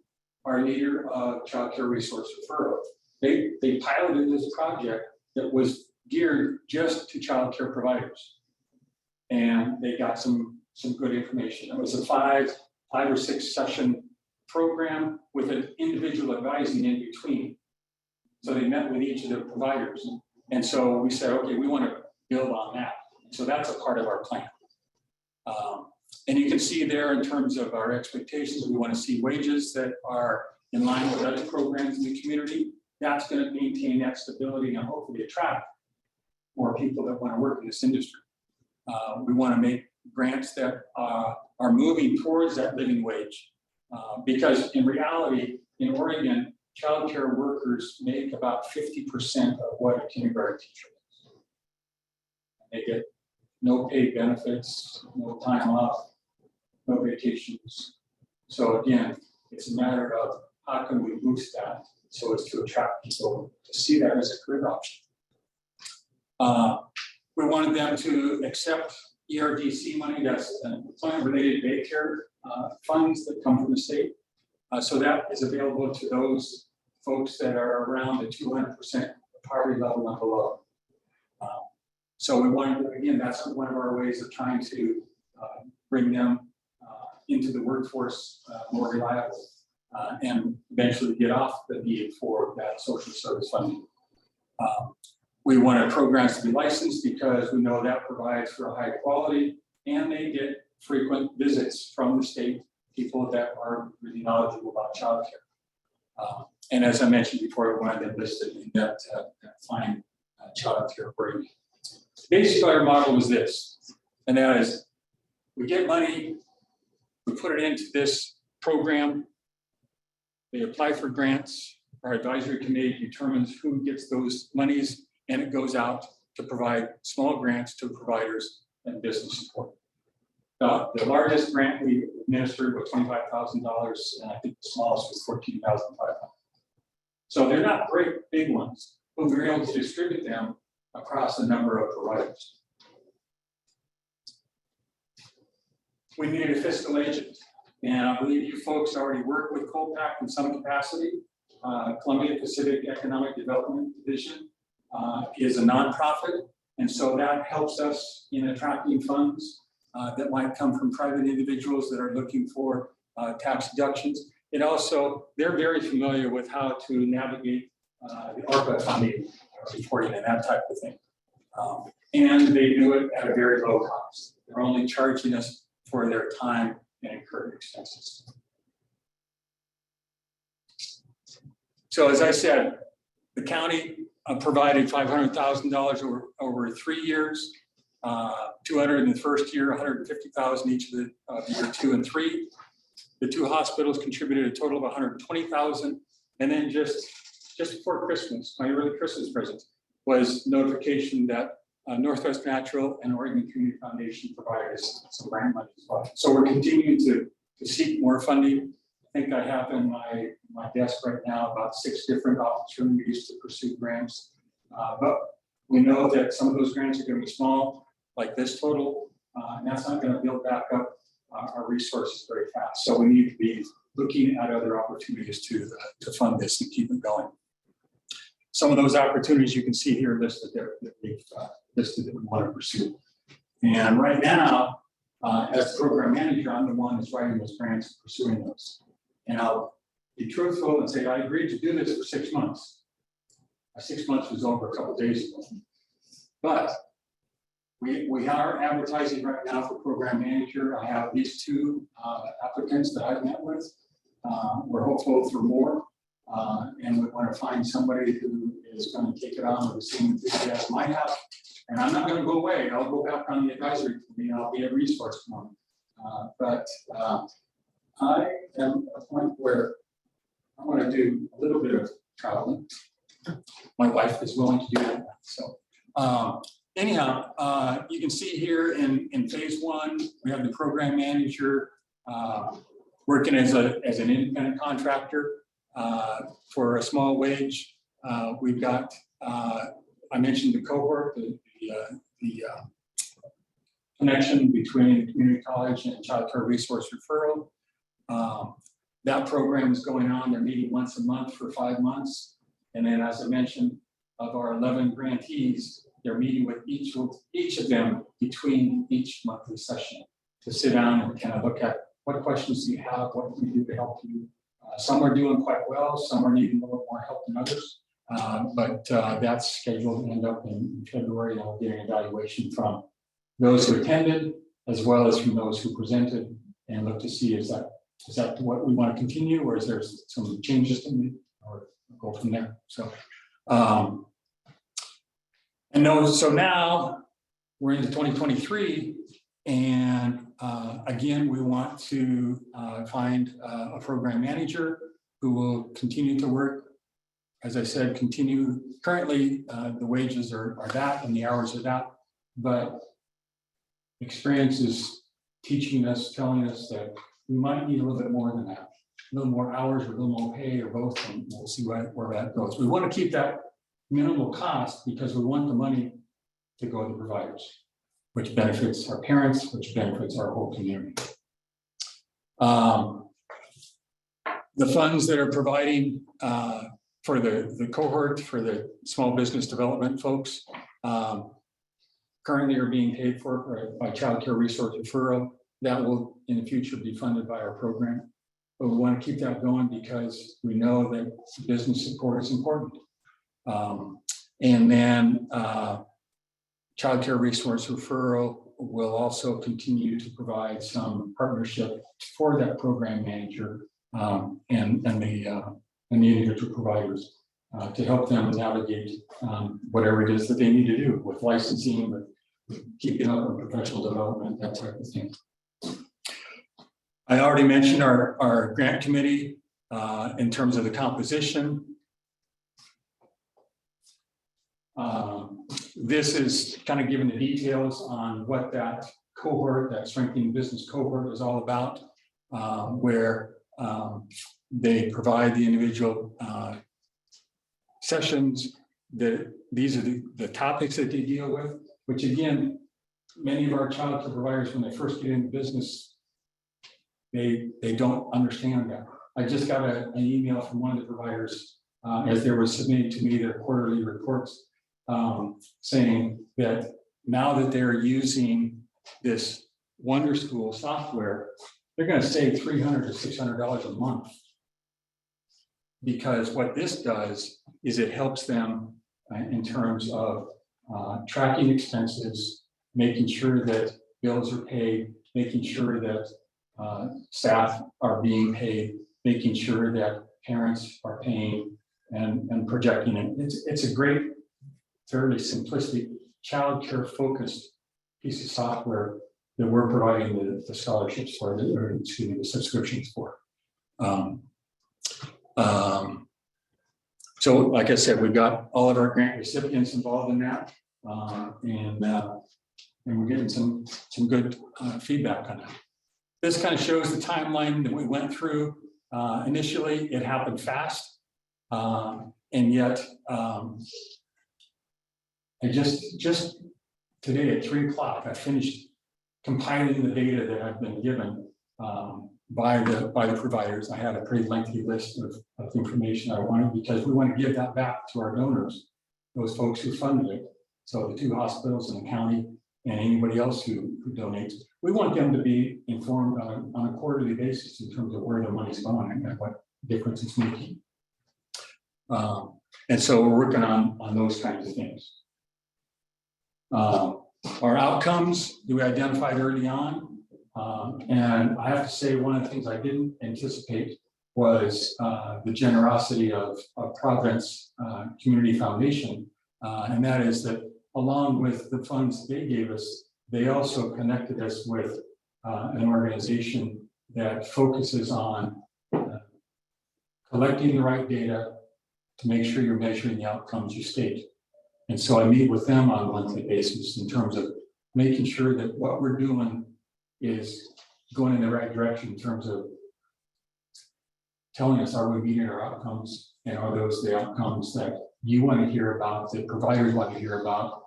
our leader of Child Care Resource Referral. They piloted this project that was geared just to child care providers. And they got some good information. It was a five or six session program with an individual advising in between. So they met with each of the providers. And so we said, okay, we want to build on that. So that's a part of our plan. And you can see there in terms of our expectations, we want to see wages that are in line with other programs in the community. That's going to maintain that stability and hopefully attract more people that want to work in this industry. We want to make grants that are moving towards that living wage. Because in reality, in Oregon, childcare workers make about 50% of what a kindergarten teacher is. They get no paid benefits, no time off, no vacations. So again, it's a matter of how can we boost that so as to attract people to see that as a career option. We wanted them to accept ERDC money, that's employment-related daycare funds that come from the state. So that is available to those folks that are around the 200% poverty level and below. So we wanted, again, that's one of our ways of trying to bring them into the workforce more reliably and eventually get off the need for that social service funding. We wanted programs to be licensed because we know that provides for a high quality, and they get frequent visits from the state, people that are really knowledgeable about childcare. And as I mentioned before, one of them listed in that fine childcare rating. Basically, our model was this, and that is, we get money, we put it into this program, they apply for grants, our advisory committee determines who gets those monies, and it goes out to provide small grants to providers and business support. The largest grant we administered was $25,000, and I think the smallest was $14,500. So they're not great big ones, but we were able to distribute them across a number of providers. We needed a fiscal agent, and I believe you folks already work with COPAC in some capacity. Columbia Pacific Economic Development Division is a nonprofit, and so that helps us in attracting funds that might come from private individuals that are looking for tax deductions. It also, they're very familiar with how to navigate the ARPA funding reporting and that type of thing. And they do it at a very low cost. They're only charging us for their time and incurred expenses. So as I said, the county provided $500,000 over 3 years, 200 in the first year, 150,000 each of the year 2 and 3. The 2 hospitals contributed a total of 120,000, and then just before Christmas, my early Christmas present was notification that Northwest Natural and Oregon Community Foundation provided us some grant money as well. So we're continuing to seek more funding. I think I have in my desk right now about 6 different opportunities to pursue grants. But we know that some of those grants are going to be small, like this total, and that's not going to build back up our resources very fast. So we need to be looking at other opportunities to fund this and keep it going. Some of those opportunities you can see here listed there that we've listed that we want to pursue. And right now, as program manager, I'm the one that's writing those grants and pursuing those. And I'll be truthful and say I agreed to do this for 6 months. 6 months was over a couple of days ago. But we are advertising right now for program manager. I have these 2 applicants that I've met with. We're hopeful for more. And we want to find somebody who is going to take it on with the same enthusiasm I have. And I'm not going to go away. I'll go back on the advisory committee and I'll be a resource for them. But I am at a point where I want to do a little bit of traveling. My wife is willing to do that. So anyhow, you can see here in phase 1, we have the program manager working as an independent contractor for a small wage. We've got, I mentioned the cohort, the connection between the community college and child care resource referral. That program is going on. They're meeting once a month for 5 months. And then, as I mentioned, of our 11 grantees, they're meeting with each of them between each monthly session to sit down and kind of look at what questions do you have, what can we do to help you. Some are doing quite well, some are needing a little more help than others. But that's scheduled to end up in February, and we'll get an evaluation from those who attended, as well as from those who presented, and look to see is that what we want to continue, or is there some changes to me, or go from there. So, so now we're into 2023, and again, we want to find a program manager who will continue to work. As I said, continue. Currently, the wages are that, and the hours are that, but experience is teaching us, telling us that we might need a little bit more than that, a little more hours, or a little more pay, or both, and we'll see where that goes. We want to keep that minimal cost because we want the money to go to the providers, which benefits our parents, which benefits our whole community. The funds that are providing for the cohort, for the small business development folks, currently are being paid for by child care resource referral. That will in the future be funded by our program. But we want to keep that going because we know that business support is important. And then Child Care Resource Referral will also continue to provide some partnership for that program manager and the individual providers to help them navigate whatever it is that they need to do with licensing, with keeping up with professional development, that type of thing. I already mentioned our grant committee in terms of the composition. This is kind of giving the details on what that cohort, that strengthening business cohort is all about, where they provide the individual sessions. These are the topics that they deal with, which again, many of our child care providers, when they first get into business, they don't understand that. I just got an email from one of the providers as they were submitting to me their quarterly reports, saying that now that they're using this Wonder School software, they're going to save $300 to $600 a month. Because what this does is it helps them in terms of tracking expenses, making sure that bills are paid, making sure that staff are being paid, making sure that parents are paying and projecting it. It's a great, fairly simplistic, childcare focused piece of software that we're providing the scholarships for, or excuse me, the subscriptions for. So like I said, we've got all of our grant recipients involved in that, and we're getting some good feedback on that. This kind of shows the timeline that we went through. Initially, it happened fast, and yet I just today at 3 o'clock, I finished compiling the data that I've been given by the providers. I had a pretty lengthy list of information I wanted, because we want to give that back to our donors, those folks who funded it. So the 2 hospitals in the county and anybody else who donates, we want them to be informed on a quarterly basis in terms of where the money's going and what difference it's making. And so we're working on those kinds of things. Our outcomes we identified early on. And I have to say, one of the things I didn't anticipate was the generosity of Providence Community Foundation. And that is that along with the funds they gave us, they also connected us with an organization that focuses on collecting the right data to make sure you're measuring the outcomes you state. And so I meet with them on a monthly basis in terms of making sure that what we're doing is going in the right direction in terms of telling us, are we meeting our outcomes, and are those the outcomes that you want to hear about, that providers want to hear about,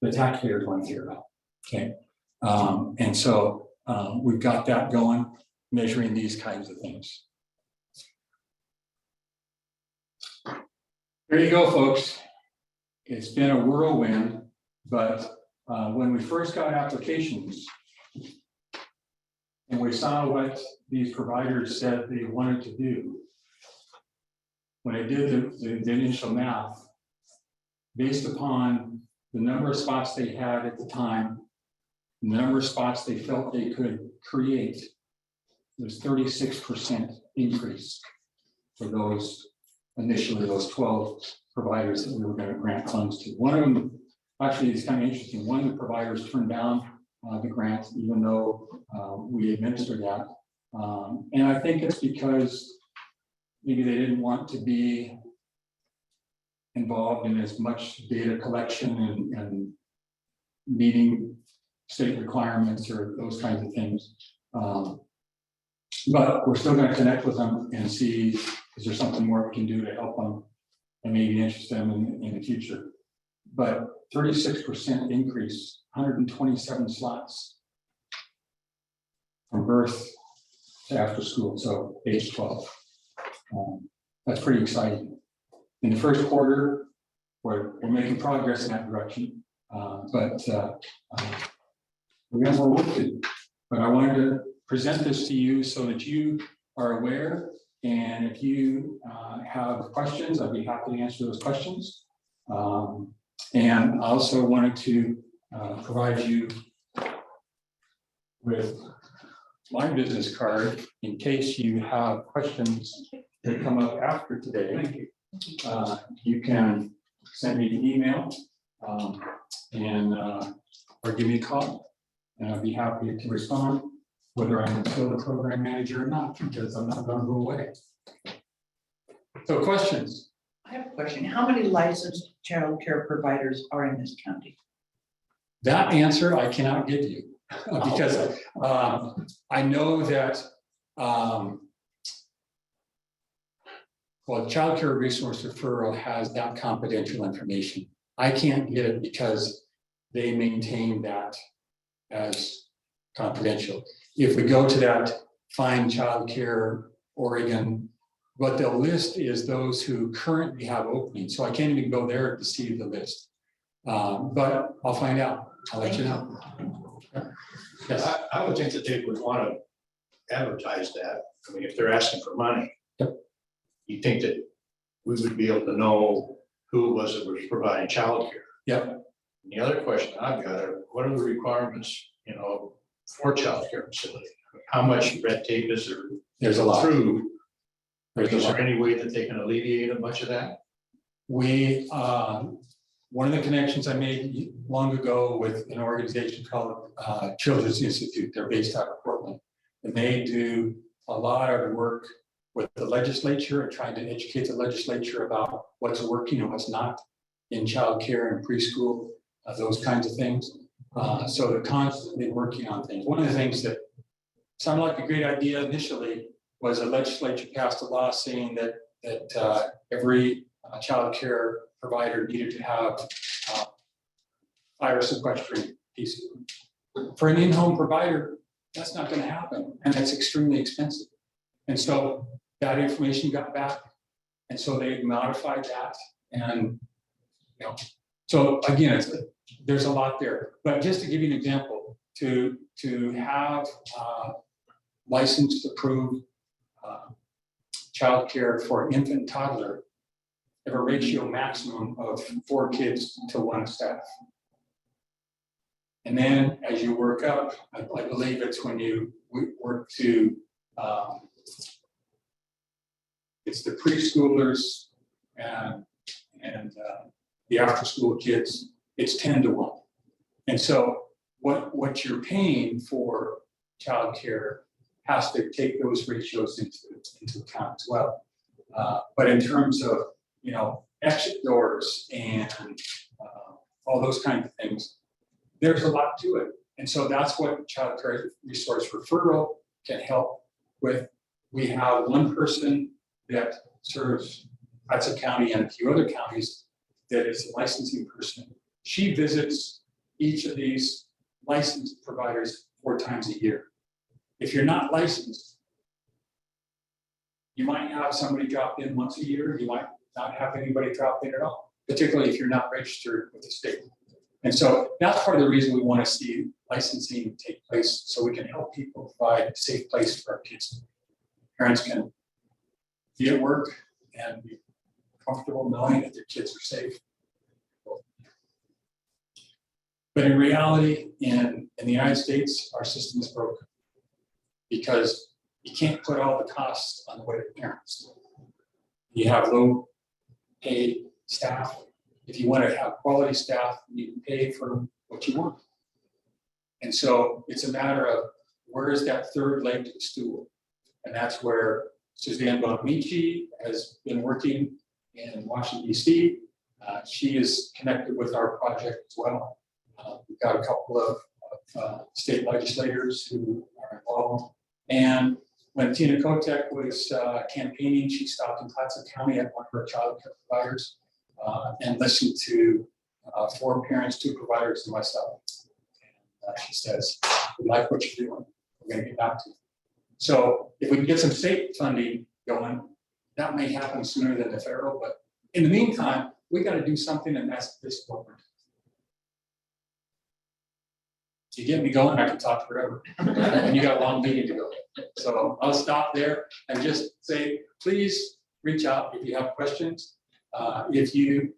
the taxpayers want to hear about. Okay. And so we've got that going, measuring these kinds of things. There you go, folks. It's been a whirlwind, but when we first got applications and we saw what these providers said they wanted to do, when I did the initial math, based upon the number of spots they had at the time, the number of spots they felt they could create, it was 36% increase for those initially, those 12 providers that we were going to grant funds to. One of them, actually, it's kind of interesting. One of the providers turned down the grant, even though we administered that. And I think it's because maybe they didn't want to be involved in as much data collection and meeting state requirements or those kinds of things. But we're still going to connect with them and see, is there something more we can do to help them and maybe interest them in the future. But 36% increase, 127 slots from birth to after school, so age 12. That's pretty exciting. In the first quarter, we're making progress in that direction, but we have more work to do. But I wanted to present this to you so that you are aware, and if you have questions, I'd be happy to answer those questions. And I also wanted to provide you with my business card in case you have questions that come up after today. You can send me an email or give me a call, and I'd be happy to respond, whether I'm still the program manager or not, because I'm not going to go away. So questions? I have a question. How many licensed childcare providers are in this county? That answer I cannot give you because I know that well, Child Care Resource Referral has that confidential information. I can't get it because they maintain that as confidential. If we go to that Find Child Care Oregon, what they'll list is those who currently have openings. So I can't even go there to see the list. But I'll find out. I'll let you know. Yes. I would think that they would want to advertise that. I mean, if they're asking for money. Yep. You think that we would be able to know who it was that was providing childcare? Yep. And the other question I've got are, what are the requirements, for childcare facility? How much red tape is there? There's a lot. Through. There's a Is there lot. any way that they can alleviate much of that? We, one of the connections I made long ago with an organization called Children's Institute, they're based out of Portland. And they do a lot of work with the legislature and trying to educate the legislature about what's working and what's not in childcare and preschool, those kinds of things. So they're constantly working on things. One of the things that sounded like a great idea initially was the legislature passed a law saying that every child care provider needed to have fire sequestering pieces. For an in-home provider, that's not going to happen, and it's extremely expensive. And so that information got back, and so they modified that, and so again, there's a lot there. But just to give you an example, to have licensed, approved childcare for infant and toddler, have a ratio maximum of 4 kids to 1 staff. And then as you work up, I believe it's when you work to, it's the preschoolers and the after school kids, it's 10 to 1. And so what you're paying for childcare has to take those ratios into account as well. But in terms of, exit doors and all those kinds of things, there's a lot to it. And so that's what Child Care Resource Referral can help with. We have one person that serves Hudson County and a few other counties that is a licensing person. She visits each of these licensed providers 4 times a year. If you're not licensed, you might have somebody drop in once a year. You might not have anybody drop in at all, particularly if you're not registered with the state. And so that's part of the reason we want to see licensing take place, so we can help people provide a safe place for our kids. Parents can be at work and be comfortable knowing that their kids are safe. But in reality, in the United States, our system is broken because you can't put all the costs on the weight of parents. You have low paid staff. If you want to have quality staff, you can pay for what you want. And so it's a matter of where is that third leg to the stool? And that's where Suzanne Bonamici has been working in Washington, D.C. She is connected with our project as well. We've got a couple of state legislators who are involved. And when Tina Kotek was campaigning, she stopped in Hudson County at one of our child care providers and listened to 4 parents, 2 providers, and myself. And she says, "We like what you're doing. We're going to get back to you." So if we can get some state funding going, that may happen sooner than the federal. But in the meantime, we got to do something, and that's this program. You get me going, I can talk forever. And you got a long meeting to go. So I'll stop there and just say, please reach out if you have questions. If you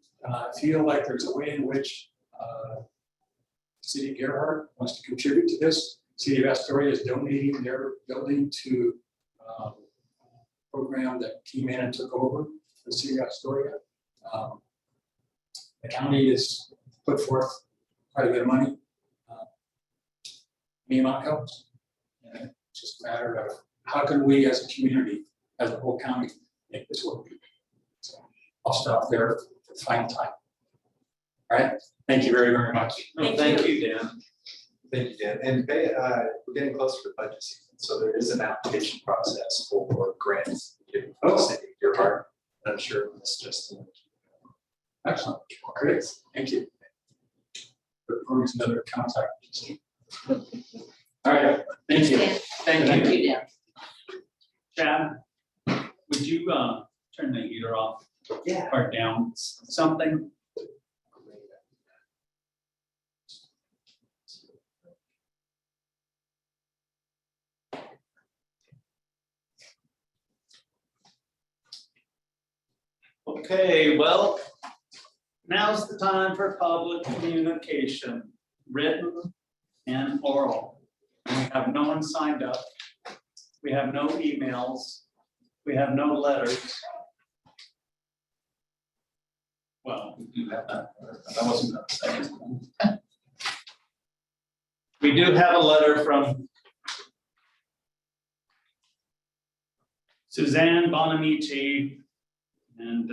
feel like there's a way in which City of Gerhart wants to contribute to this, City of Astoria is donating their building to a program that came in and took over the City of Astoria. The county has put forth quite a bit of money. The amount helps. And it's just a matter of how can we as a community, as a whole county, make this work. So I'll stop there for the final time. All right, thank you very, very much. Thank you, Dan. Thank you, Dan. And we're getting closer to budget season, so there is an application process for grants given from the city of Gerhart. I'm sure it's just. Excellent, great, thank you. Look forward to another contact. All right, thank you. Thank you. Dan. Chad, would you turn the heater off Yeah. or down something? Okay, well, now's the time for public communication, written and oral. We have no one signed up. We have no emails. We have no letters. Well, we do have that. That wasn't gonna say it. We do have a letter from Suzanne Bonamici, and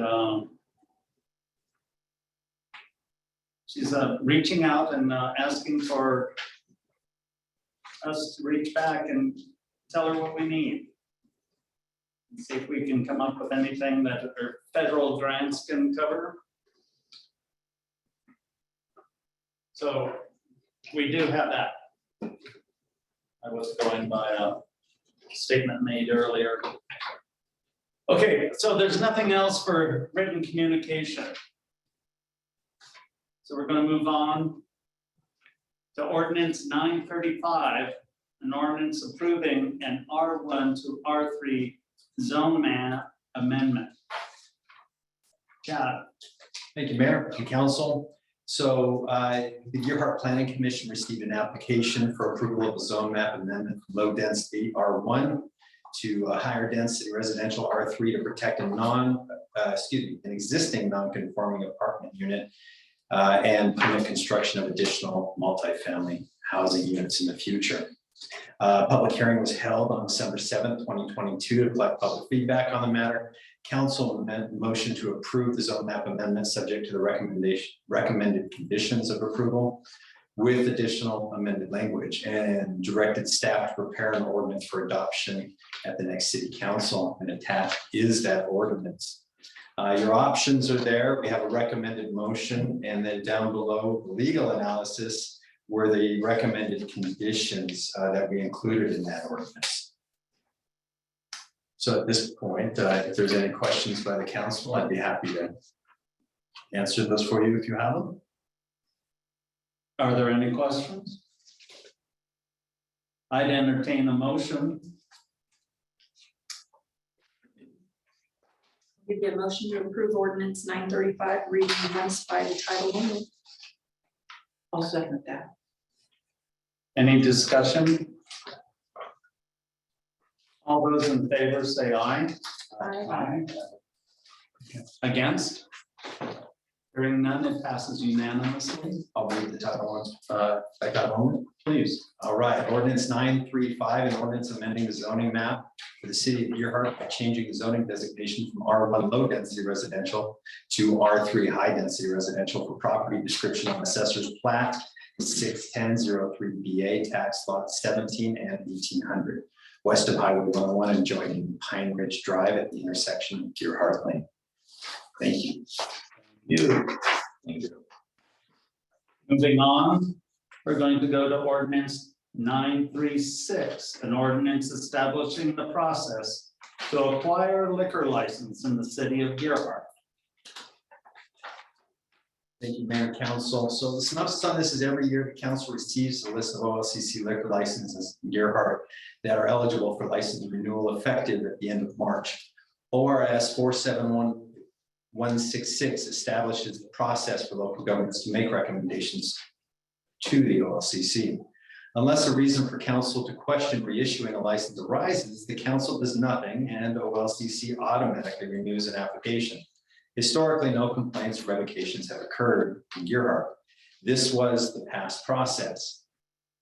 she's reaching out and asking for us to reach back and tell her what we need. And see if we can come up with anything that our federal grants can cover. So we do have that. I was going by a statement made earlier. Okay, so there's nothing else for written communication. So we're going to move on to ordinance 935, an ordinance approving an R1 to R3 zone map amendment. Chad. Thank you, Mayor and Council. So the Gerhart Planning Commission received an application for approval of a zone map amendment from low density R1 to a higher density residential R3 to protect an existing non-conforming apartment unit and permit construction of additional multifamily housing units in the future. Public hearing was held on December 7th, 2022 to collect public feedback on the matter. Council motion to approve the zone map amendment subject to the recommended conditions of approval with additional amended language, and directed staff to prepare an ordinance for adoption at the next city council, and attached is that ordinance. Your options are there. We have a recommended motion, and then down below, legal analysis were the recommended conditions that we included in that ordinance. So at this point, if there's any questions by the council, I'd be happy to answer those for you if you have them. Are there any questions? I'd entertain a motion. Give you a motion to approve ordinance 935, reading once by the title only. I'll second that. Any discussion? All those in favor say aye. Aye. Against? Hearing none, it passes unanimously. I'll read the title once, by title only. Please. All right, ordinance 935, an ordinance amending the zoning map for the city of Gerhart by changing the zoning designation from R1 low density residential to R3 high density residential for property description on assessor's plat 61003BA tax lot 17 and 1800 west of Highway 101 and joining Pine Ridge Drive at the intersection of Gerhart Lane. Thank you. Thank you. Moving on, we're going to go to ordinance 936, an ordinance establishing the process to acquire a liquor license in the city of Gerhart. Thank you, Mayor and Council. So the synopsis on this is every year the council receives a list of OLCC liquor licenses in Gerhart that are eligible for license renewal effective at the end of March. ORS 166 establishes the process for local governments to make recommendations to the OLCC. Unless a reason for council to question reissuing a license arises, the council does nothing and OLCC automatically renews an application. Historically, no complaints or revocations have occurred in Gearhart. This was the past process.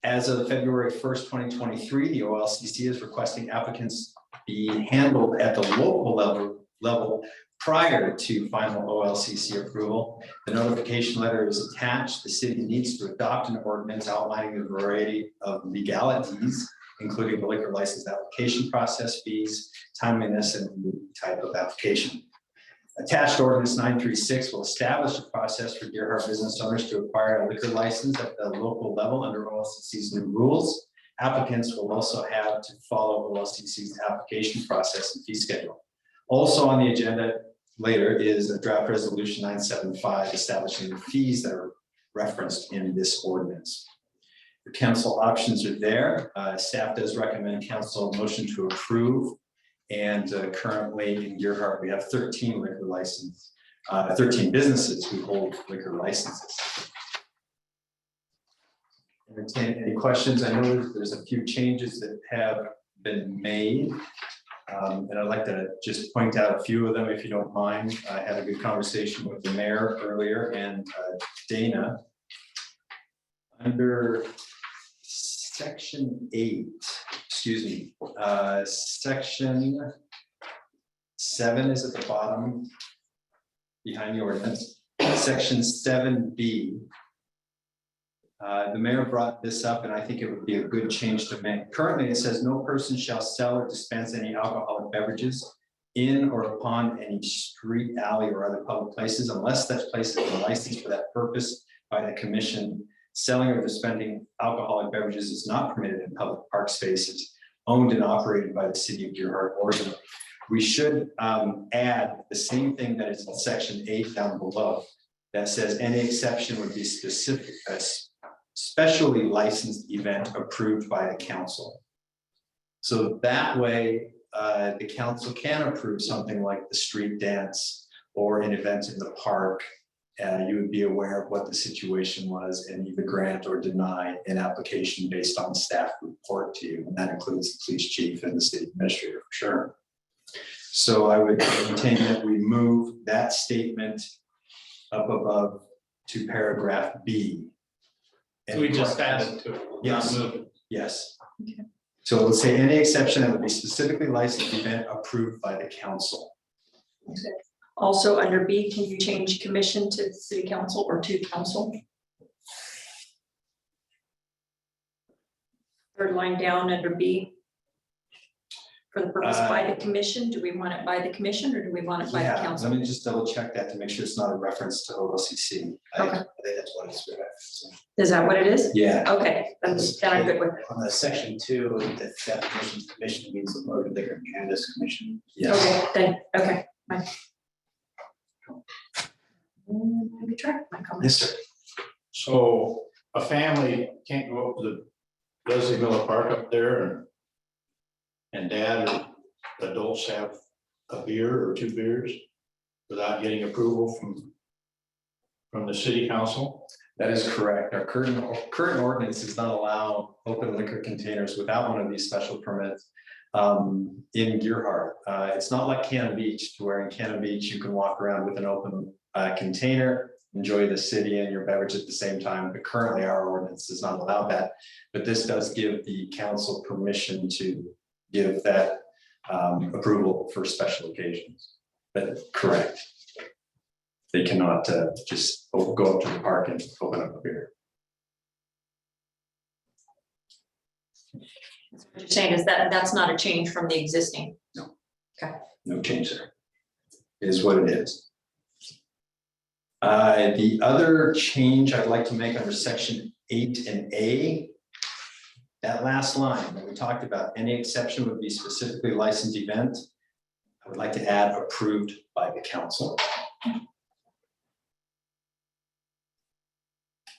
As of February 1st, 2023, the OLCC is requesting applicants be handled at the local level prior to final OLCC approval. The notification letter is attached. The city needs to adopt an ordinance outlining the variety of legalities, including the liquor license application process, fees, timeliness, and the type of application. Attached ordinance 936 will establish a process for Gearhart business owners to acquire a liquor license at the local level under OLCC's new rules. Applicants will also have to follow OLCC's application process and fee schedule. Also on the agenda later is a draft resolution 975 establishing the fees that are referenced in this ordinance. The council options are there. Staff does recommend council motion to approve. And currently in Gearhart, we have 13 liquor licenses, 13 businesses who hold liquor licenses. Entertain any questions? I know there's a few changes that have been made. And I'd like to just point out a few of them, if you don't mind. I had a good conversation with the mayor earlier and Dana. Under section 8, excuse me, section 7 is at the bottom behind the ordinance. Section 7B. The mayor brought this up and I think it would be a good change to make. Currently, it says no person shall sell or dispense any alcoholic beverages in or upon any street, alley, or other public places unless such place has been licensed for that purpose by the commission. Selling or dispensing alcoholic beverages is not permitted in public park spaces owned and operated by the city of Gearhart, Oregon. We should add the same thing that is in section 8 down below that says any exception would be specific, specially licensed event approved by the council. So that way the council can approve something like the street dance or an event in the park. You would be aware of what the situation was and either grant or deny an application based on staff report to you. And that includes the police chief and the city administrator for sure. So I would maintain that we move that statement up above to paragraph B. So we just add it to it. Yes. Not move it. Yes. Okay. So let's say any exception that would be specifically licensed event approved by the council. Okay. Also under B, can you change commission to city council or to council? Third line down under B. For the purpose by the commission, do we want it by the commission or do we want it by the Yeah, council? let me just double check that to make sure it's not a reference to OLCC. Okay. I think that's what it's referenced. Is that what it is? Yeah. Okay, then I'm good with it. On the section 2, the definition of commission means the motor liquor and cannabis commission. Yes. Okay, then, okay, fine. I retract my comment. Yes, sir. So a family can't go up to the Leslie Miller Park up there and dad or adults have a beer or 2 beers without getting approval from the city council? That is correct. Our current ordinance does not allow open liquor containers without one of these special permits in Gearhart. It's not like Cannon Beach, to where in Cannon Beach you can walk around with an open container, enjoy the city and your beverage at the same time. But currently our ordinance does not allow that. But this does give the council permission to give that approval for special occasions. But correct. They cannot just go up to the park and open up a beer. What you're saying is that that's not a change from the existing. No. Okay. No change there. It is what it is. The other change I'd like to make under section 8 and A, that last line that we talked about, any exception would be specifically licensed event. I would like to add approved by the council.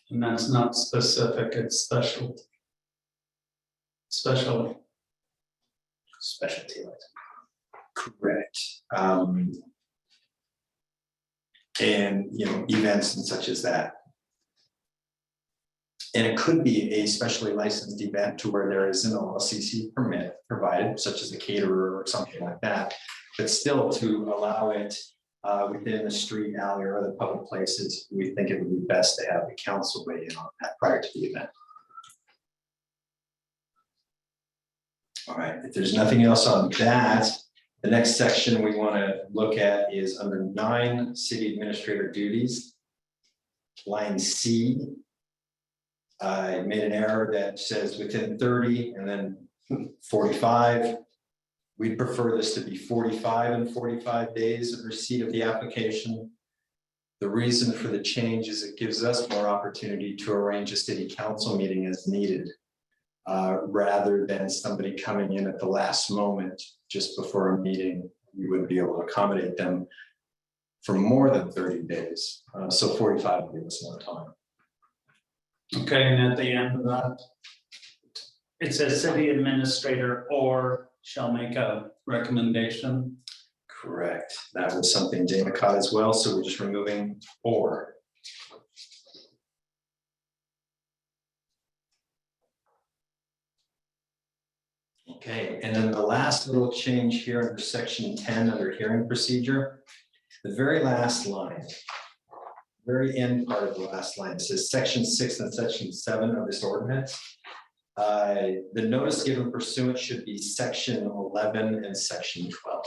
And that's not specific, it's special. Special. Specialty license. Correct. and, events and such as that. And it could be a specially licensed event to where there is an OLCC permit provided, such as a caterer or something like that. But still, to allow it within the street, alley, or other public places, we think it would be best to have the council weigh in on that prior to the event. All right, if there's nothing else on that, the next section we want to look at is under 9 city administrator duties. Line C. I made an error that says within 30 and then 45. We'd prefer this to be 45 and 45 days of receipt of the application. The reason for the change is it gives us more opportunity to arrange a city council meeting as needed, rather than somebody coming in at the last moment just before a meeting. We wouldn't be able to accommodate them for more than 30 days. So 45 would give us more time. Okay, and at the end of that, it says city administrator or shall make a recommendation. Correct. That was something Dana caught as well. So we're just removing or. Okay, and then the last little change here under section 10 under hearing procedure, the very last line, very end part of the last line, it says section 6 and section 7 of this ordinance. The notice given pursuant should be section 11 and section 12.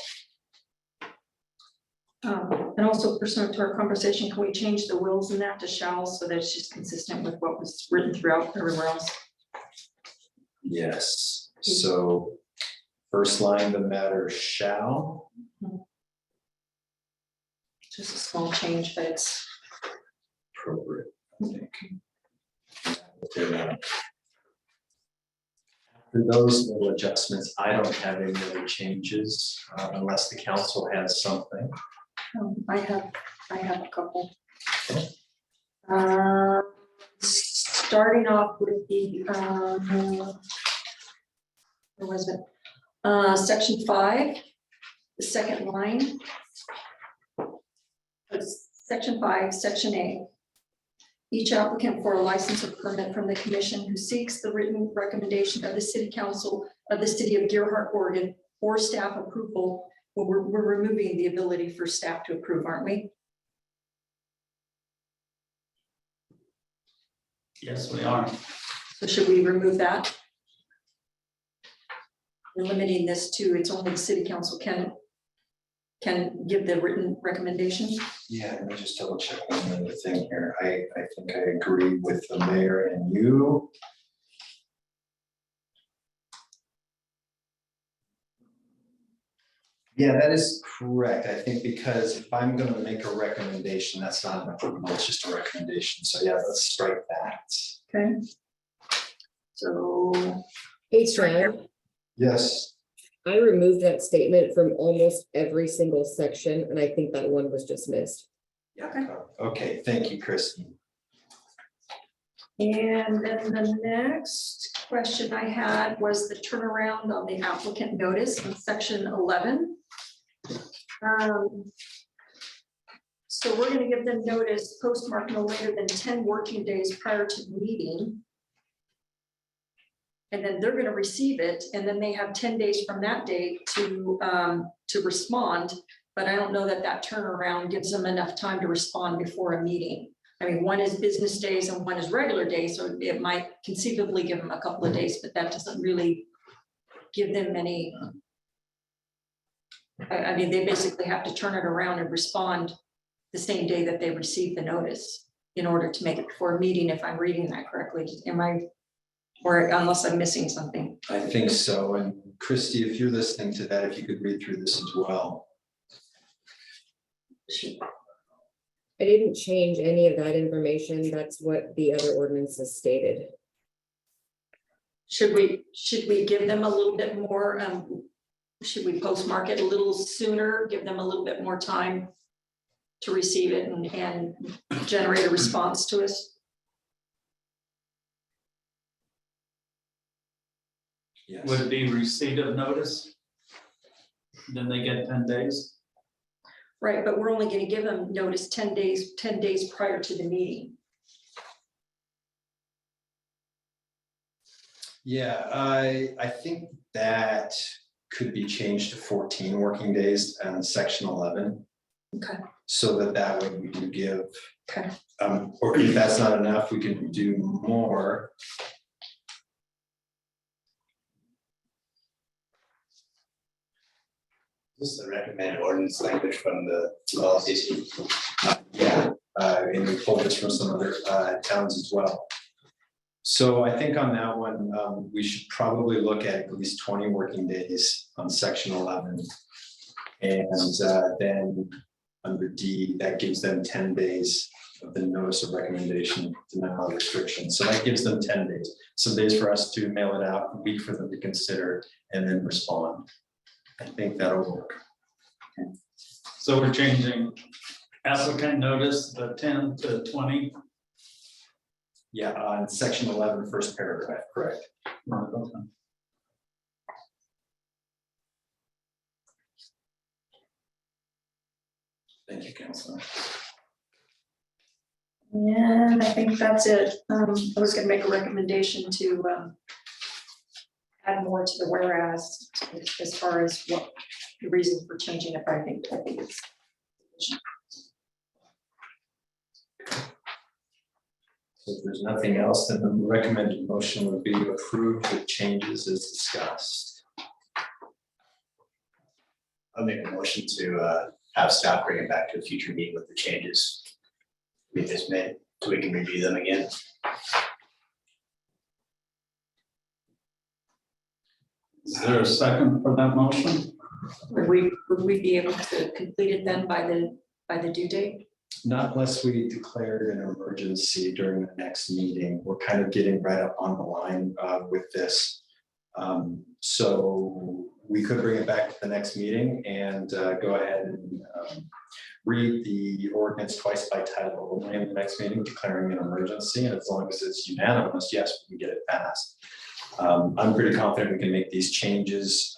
And also pursuant to our conversation, can we change the wills in that to shall, so that it's just consistent with what was written throughout everywhere else? Yes, so first line, the matter shall. Just a small change, but it's Appropriate, I think. After those little adjustments, I don't have any other changes unless the council has something. I have a couple. Starting off with the, where was it? Section 5, the second line. Section 5, section A. Each applicant for a license or permit from the commission who seeks the written recommendation of the city council of the city of Deer Heart, Oregon, or staff approval. Well, we're removing the ability for staff to approve, aren't we? Yes, we are. So should we remove that? We're limiting this to, it's only the city council can give the written recommendation. Yeah, let me just double check one other thing here. I think I agree with the mayor and you. Yeah, that is correct. I think because if I'm going to make a recommendation, that's not an approval, it's just a recommendation. So yeah, let's strike that. Okay. So. Hey, Tran, Yes. I removed that statement from almost every single section, and I think that one was just missed. Yeah. Okay, thank you, Christy. And then the next question I had was the turnaround on the applicant notice in section 11. So we're going to give them notice postmarked no later than 10 working days prior to the meeting. And then they're going to receive it, and then they have 10 days from that date to respond. But I don't know that that turnaround gives them enough time to respond before a meeting. I mean, one is business days and one is regular days, so it might conceivably give them a couple of days, but that doesn't really give them any. I mean, they basically have to turn it around and respond the same day that they receive the notice in order to make it before a meeting, if I'm reading that correctly. Am I, or unless I'm missing something? I think so. And Christy, if you're listening to that, if you could read through this as well. I didn't change any of that information. That's what the other ordinances stated. Should we give them a little bit more, should we postmark it a little sooner, give them a little bit more time to receive it and generate a response to us? Yes. Would it be receipt of notice? Then they get 10 days? Right, but we're only gonna give them notice 10 days prior to the meeting. Yeah, I think that could be changed to 14 working days on section 11. Okay. So that way we can give, Okay. or if that's not enough, we can do more. This is the recommended ordinance language from the CC. Yeah, and we pulled this from some other towns as well. So I think on that one, we should probably look at least 20 working days on section 11. And then under D, that gives them 10 days of the notice of recommendation denial restriction. So that gives them 10 days. Some days for us to mail it out, a week for them to consider, and then respond. I think that'll work. So we're changing applicant notice, the 10 to 20. Yeah, on section 11, first paragraph, correct. Thank you, Councilor. And I think that's it. I was gonna make a recommendation to add more to the whereas as far as what the reason for changing it, but I think it's. So if there's nothing else, then the recommended motion would be to approve the changes as discussed. I'll make a motion to have staff bring it back to a future meeting with the changes we just made, so we can review them again. Is there a second for that motion? Would we be able to complete it then by the due date? Not unless we declared an emergency during the next meeting. We're kind of getting right up on the line with this. So we could bring it back to the next meeting and go ahead and read the ordinance twice by title only in the next meeting, declaring an emergency. And as long as it's unanimous, yes, we can get it passed. I'm pretty confident we can make these changes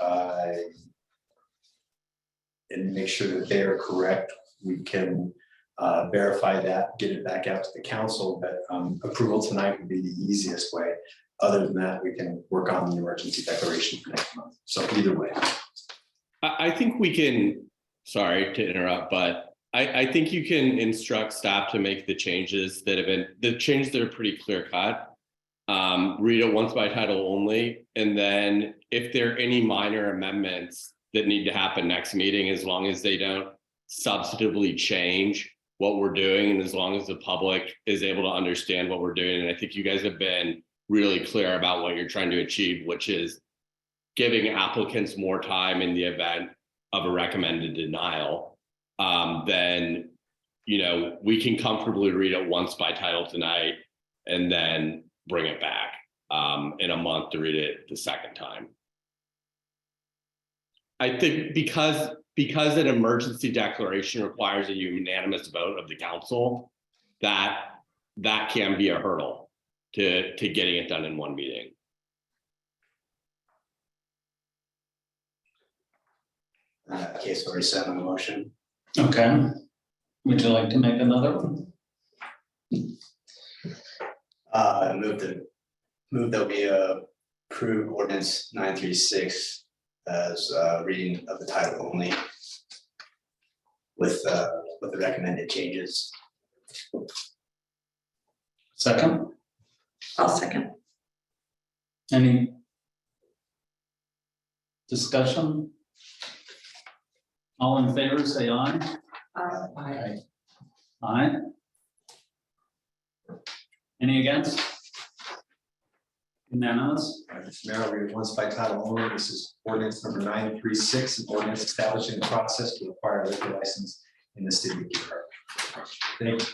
and make sure that they are correct. We can verify that, get it back out to the council, but approval tonight would be the easiest way. Other than that, we can work on the emergency declaration for next month. So either way. I think we can, sorry to interrupt, but I think you can instruct staff to make the changes that have been, the changes that are pretty clear cut. Read it once by title only, and then if there are any minor amendments that need to happen next meeting, as long as they don't substantively change what we're doing, and as long as the public is able to understand what we're doing. And I think you guys have been really clear about what you're trying to achieve, which is giving applicants more time in the event of a recommended denial. Then, you know, we can comfortably read it once by title tonight and then bring it back in a month to read it the second time. I think because an emergency declaration requires a unanimous vote of the council, that can be a hurdle to getting it done in one meeting. In that case, already set on the motion. Okay. Would you like to make another one? Move that we approve ordinance 936 as reading of the title only with the recommended changes. Second? I'll second. Any discussion? All in favor, say aye. Aye. Aye. Any against? Unanimous? Mr. Mayor, I'll read it once by title only. This is ordinance number 936, an ordinance establishing the process to acquire a liquor license in the city of Deer Park. Thank you.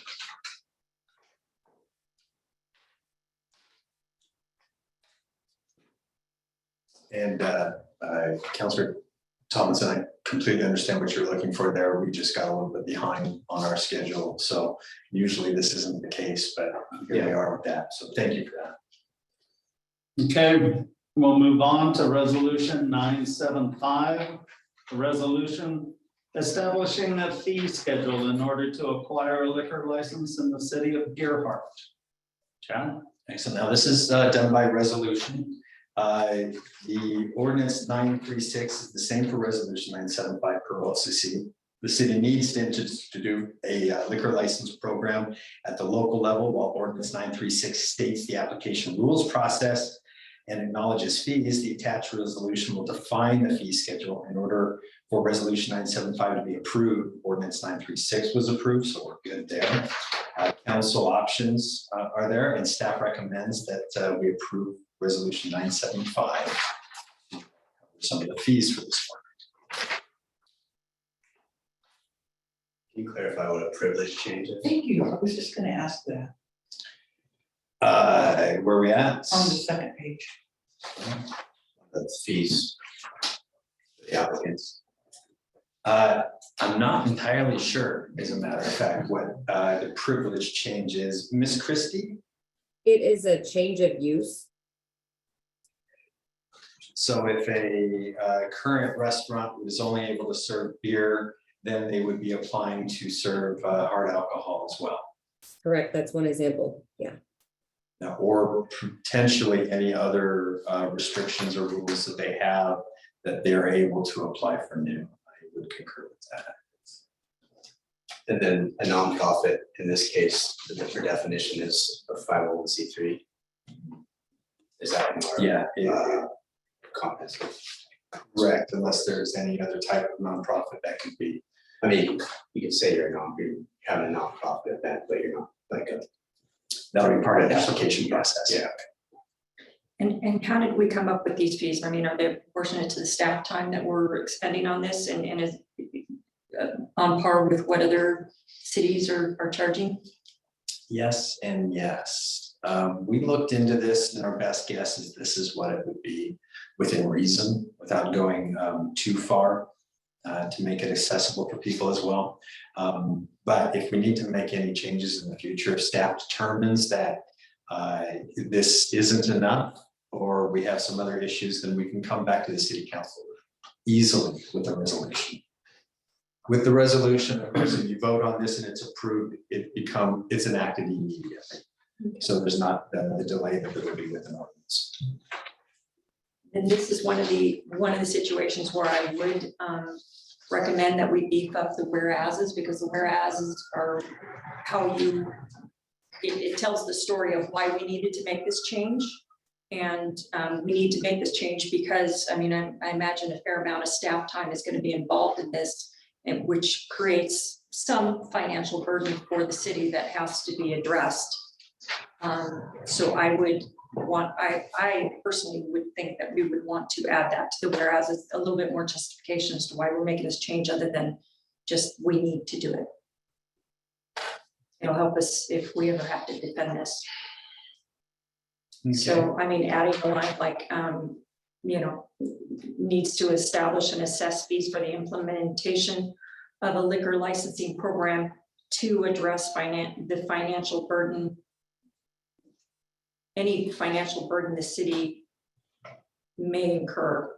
And Councilor Tomlinson, I completely understand what you're looking for there. We just got a little bit behind on our schedule. So usually this isn't the case, but here we are with that. So thank you for that. Okay, we'll move on to resolution 975. A resolution Establishing a fee schedule in order to acquire a liquor license in the city of Deerheart. John? Excellent. Now, this is done by resolution. The ordinance 936 is the same for resolution 975 per OLCC. The city needs to do a liquor license program at the local level, while ordinance 936 states the application rules process and acknowledges fees. The attached resolution will define the fee schedule. In order for resolution 975 to be approved, ordinance 936 was approved, so we're good there. Council options are there, and staff recommends that we approve resolution 975. Some of the fees for this work. Can you clarify what a privilege change is? Thank you. I was just gonna ask that Where are we at? on the second page. The fees. for The applicants. I'm not entirely sure, as a matter of fact, what the privilege change is. Miss Christie? It is a change of use. So if a current restaurant was only able to serve beer, then they would be applying to serve hard alcohol as well. Correct, that's one example, yeah. Or potentially any other restrictions or rules that they have that they're able to apply for new. I would concur with that. And then a nonprofit, in this case, the different definition is a 501c3. Is that more? Yeah. Comprehensive? Correct, unless there's any other type of nonprofit that could be. I mean, you could say you're having a nonprofit event, but you're not like a. That would be part of the application process. Yeah. And how did we come up with these fees? I mean, are they proportionate to the staff time that we're expending on this and is on par with what other cities are charging? Yes and yes. We looked into this and our best guess is this is what it would be within reason without going too far to make it accessible for people as well. But if we need to make any changes in the future, if staff determines that this isn't enough or we have some other issues, then we can come back to the city council easily with a resolution. With the resolution, of course, if you vote on this and it's approved, it's enacted immediately. So there's not the delay that there would be with an ordinance. And this is one of the situations where I would recommend that we beef up the whereases, because the whereases are how it tells the story of why we needed to make this change. And we need to make this change because, I mean, I imagine a fair amount of staff time is going to be involved in this, and which creates some financial burden for the city that has to be addressed. So I personally would think that we would want to add that to the whereas it's a little bit more justification as to why we're making this change other than just we need to do it. It'll help us if we ever have to defend this. Okay. So, I mean, adding a line like, needs to establish and assess fees for the implementation of a liquor licensing program to address the financial burden, any financial burden the city may incur.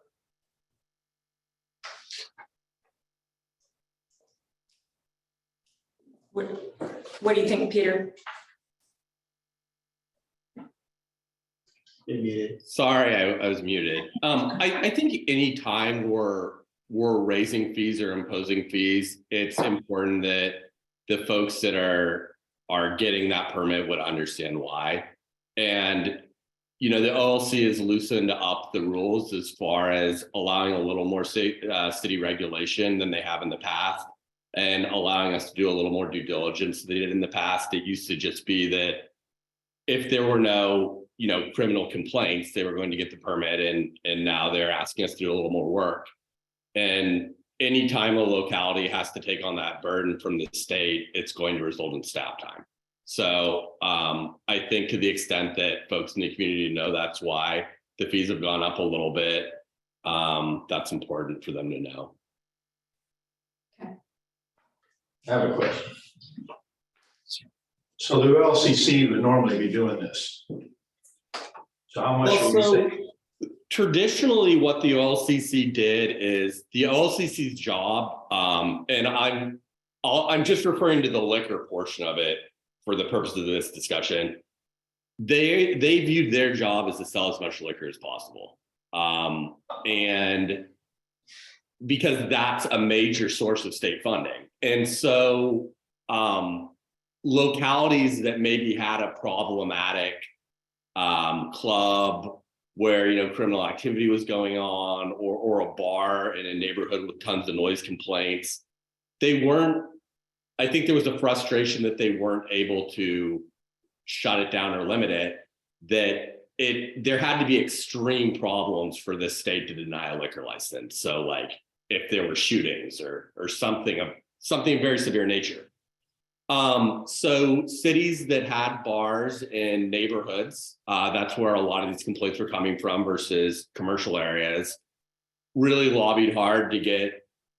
What do you think, Peter? Sorry, I was muted. I think anytime we're raising fees or imposing fees, it's important that the folks that are getting that permit would understand why. And, the OLC has loosened up the rules as far as allowing a little more city regulation than they have in the past, and allowing us to do a little more due diligence than they did in the past. It used to just be that if there were no criminal complaints, they were going to get the permit, and now they're asking us to do a little more work. And anytime a locality has to take on that burden from the state, it's going to result in staff time. So I think to the extent that folks in the community know that's why the fees have gone up a little bit, that's important for them to know. I have a question. So the LCC would normally be doing this. So how much would we say? traditionally what the OLCC did is the OLCC's job, and I'm just referring to the liquor portion of it for the purpose of this discussion. They viewed their job as to sell as much liquor as possible. And because that's a major source of state funding. And so localities that maybe had a problematic club where, you know, criminal activity was going on, or a bar in a neighborhood with tons of noise complaints, I think there was a frustration that they weren't able to shut it down or limit it, there had to be extreme problems for the state to deny a liquor license. So like if there were shootings or something of very severe nature. So cities that had bars in neighborhoods, that's where a lot of these complaints were coming from versus commercial areas, really lobbied hard to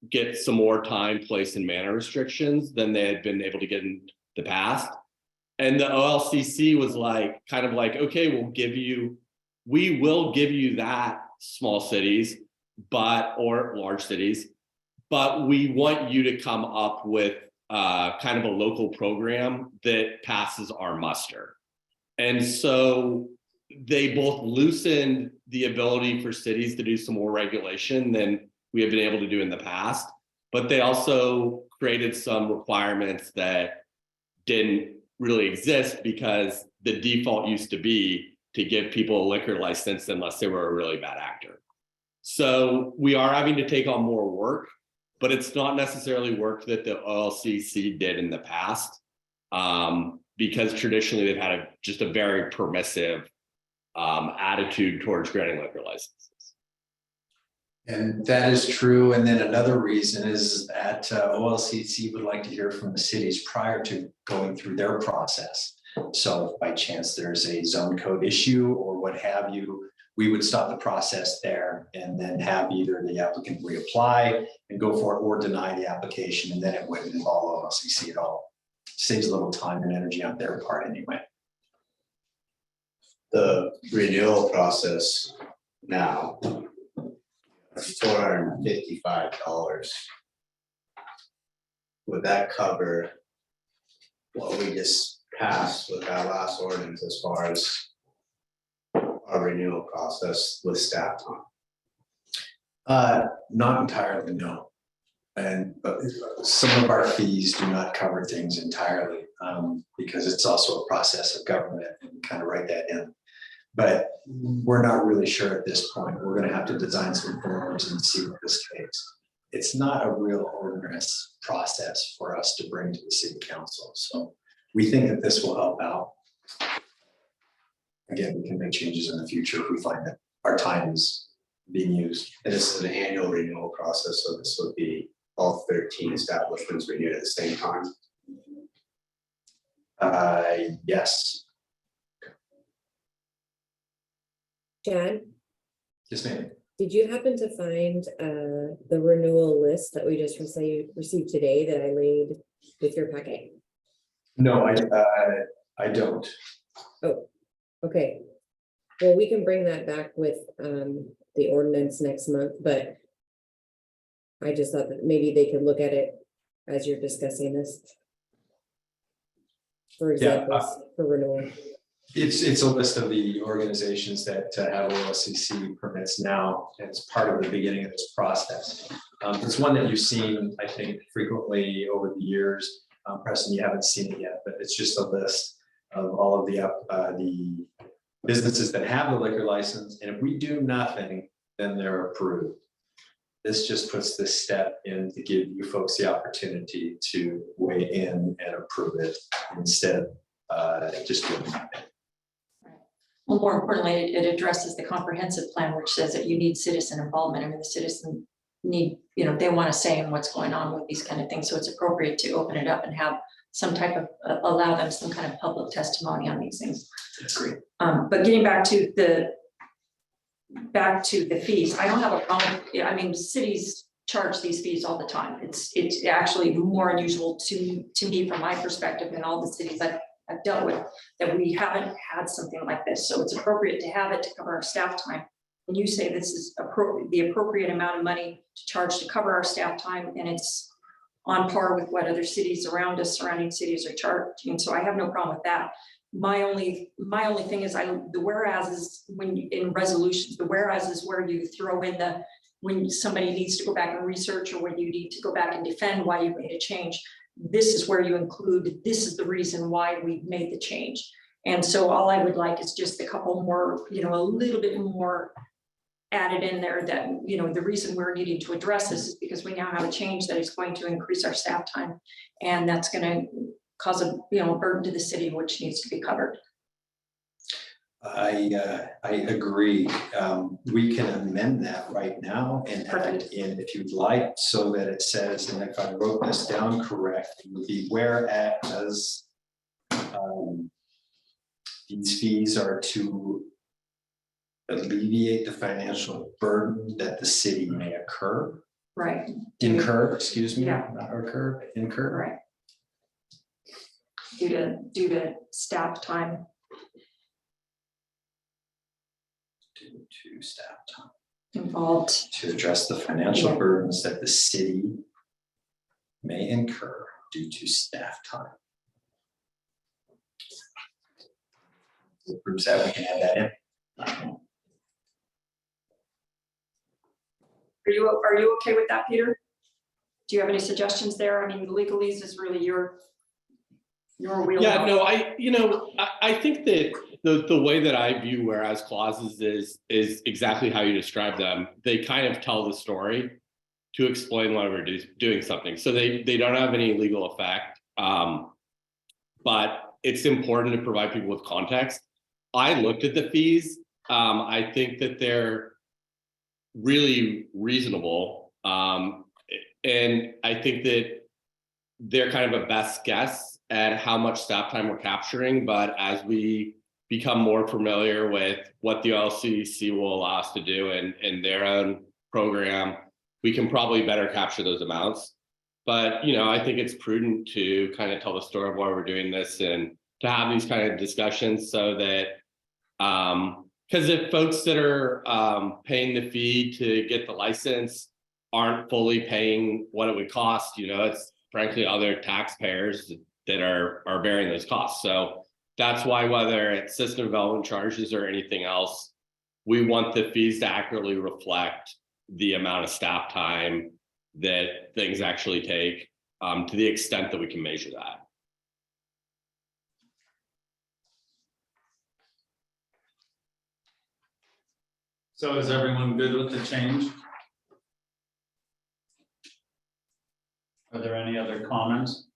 get some more time, place, and manner restrictions than they had been able to get in the past. And the OLCC was like, kind of like, okay, we will give you that, small cities, or large cities, but we want you to come up with kind of a local program that passes our muster. And so they both loosened the ability for cities to do some more regulation than we have been able to do in the past, but they also created some requirements that didn't really exist because the default used to be to give people a liquor license unless they were a really bad actor. So we are having to take on more work, but it's not necessarily work that the OLCC did in the past, because traditionally they've had just a very permissive attitude towards granting liquor licenses. And that is true. And then another reason is that OLCC would like to hear from the cities prior to going through their process. So if by chance there's a zone code issue or what have you, we would stop the process there and then have either the applicant reapply and go for it or deny the application, and then it wouldn't involve OLCC at all. Saves a little time and energy on their part anyway. The renewal process now, $455. Would that cover what we just passed with our last ordinance as far as our renewal process with staff time? Not entirely, no. And some of our fees do not cover things entirely, because it's also a process of government and kind of write that in. But we're not really sure at this point. We're going to have to design some forms and see what this takes. It's not a real onerous process for us to bring to the city council. So we think that this will help out. Again, we can make changes in the future if we find that our time is being used. And this is an annual renewal process, so this would be all 13 establishments renewed at the same time. Yes. Chad, Yes, ma'am. did you happen to find the renewal list that we just received today that I laid with your packet? No, I don't. Oh, okay. Well, we can bring that back with the ordinance next month, but I just thought that maybe they could look at it as you're discussing this. For examples, for renewal. It's a list of the organizations that have OLCC permits now, and it's part of the beginning of this process. It's one that you've seen, I think, frequently over the years. Preston, you haven't seen it yet, but it's just a list of all of the businesses that have the liquor license, and if we do nothing, then they're approved. This just puts this step in to give you folks the opportunity to weigh in and approve it instead of just doing nothing. Well, more importantly, it addresses the comprehensive plan, which says that you need citizen involvement. I mean, the citizen need, they want to say in what's going on with these kind of things. So it's appropriate to open it up and have some type of, allow them some kind of public testimony on these things. That's great. But getting back to the fees, I don't have a problem. I mean, cities charge these fees all the time. It's actually more unusual to me from my perspective in all the cities I've dealt with, that we haven't had something like this. So it's appropriate to have it to cover our staff time. and you say this is the appropriate amount of money to charge to cover our staff time, and it's on par with what other cities around us, surrounding cities are charging, so I have no problem with that. My only thing is the whereas is when in resolutions, the whereas is where you throw in when somebody needs to go back and research, or when you need to go back and defend why you made a change. This is where you include, this is the reason why we made the change. And so all I would like is just a couple more, a little bit more added in there that, the reason we're needing to address this is because we now have a change that is going to increase our staff time. And that's going to cause a burden to the city, which needs to be covered. I agree. We can amend that right now and add it in if you'd like, so that it says, and if I wrote this down correct, it would be whereas these fees are to alleviate the financial burden that the city may incur. Right. Incur, excuse me, Yeah. not occur, incur. Right. Due to staff time. Due to staff time. Involved. To address the financial Yeah. burdens that the city may incur due to staff time. Proves that we can add that in. Are you okay with that, Peter? Do you have any suggestions there? I mean, legalese is really your wheelhouse. Yeah, no, I think that the way that I view whereas clauses is exactly how you describe them. They kind of tell the story to explain why we're doing something. So they don't have any legal effect, but it's important to provide people with context. I looked at the fees. I think that they're really reasonable. And I think that they're kind of a best guess at how much staff time we're capturing. But as we become more familiar with what the LCC will allow us to do in their own program, we can probably better capture those amounts. But, I think it's prudent to kind of tell the story of why we're doing this and to have these kind of discussions so that, because if folks that are paying the fee to get the license aren't fully paying what it would cost, it's frankly other taxpayers that are bearing those costs. So that's why, whether it's system development charges or anything else, we want the fees to accurately reflect the amount of staff time that things actually take, to the extent that we can measure that. So is everyone good with the change? Are there any other comments?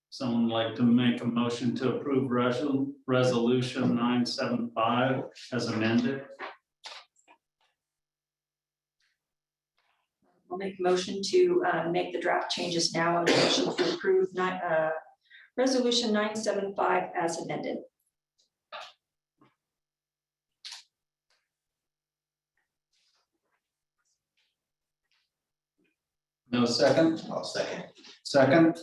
Someone like to make a motion to approve resolution 975 as amended? I'll make a motion to make the draft changes now and motion to approve resolution 975 as amended. No second? I'll second. Second?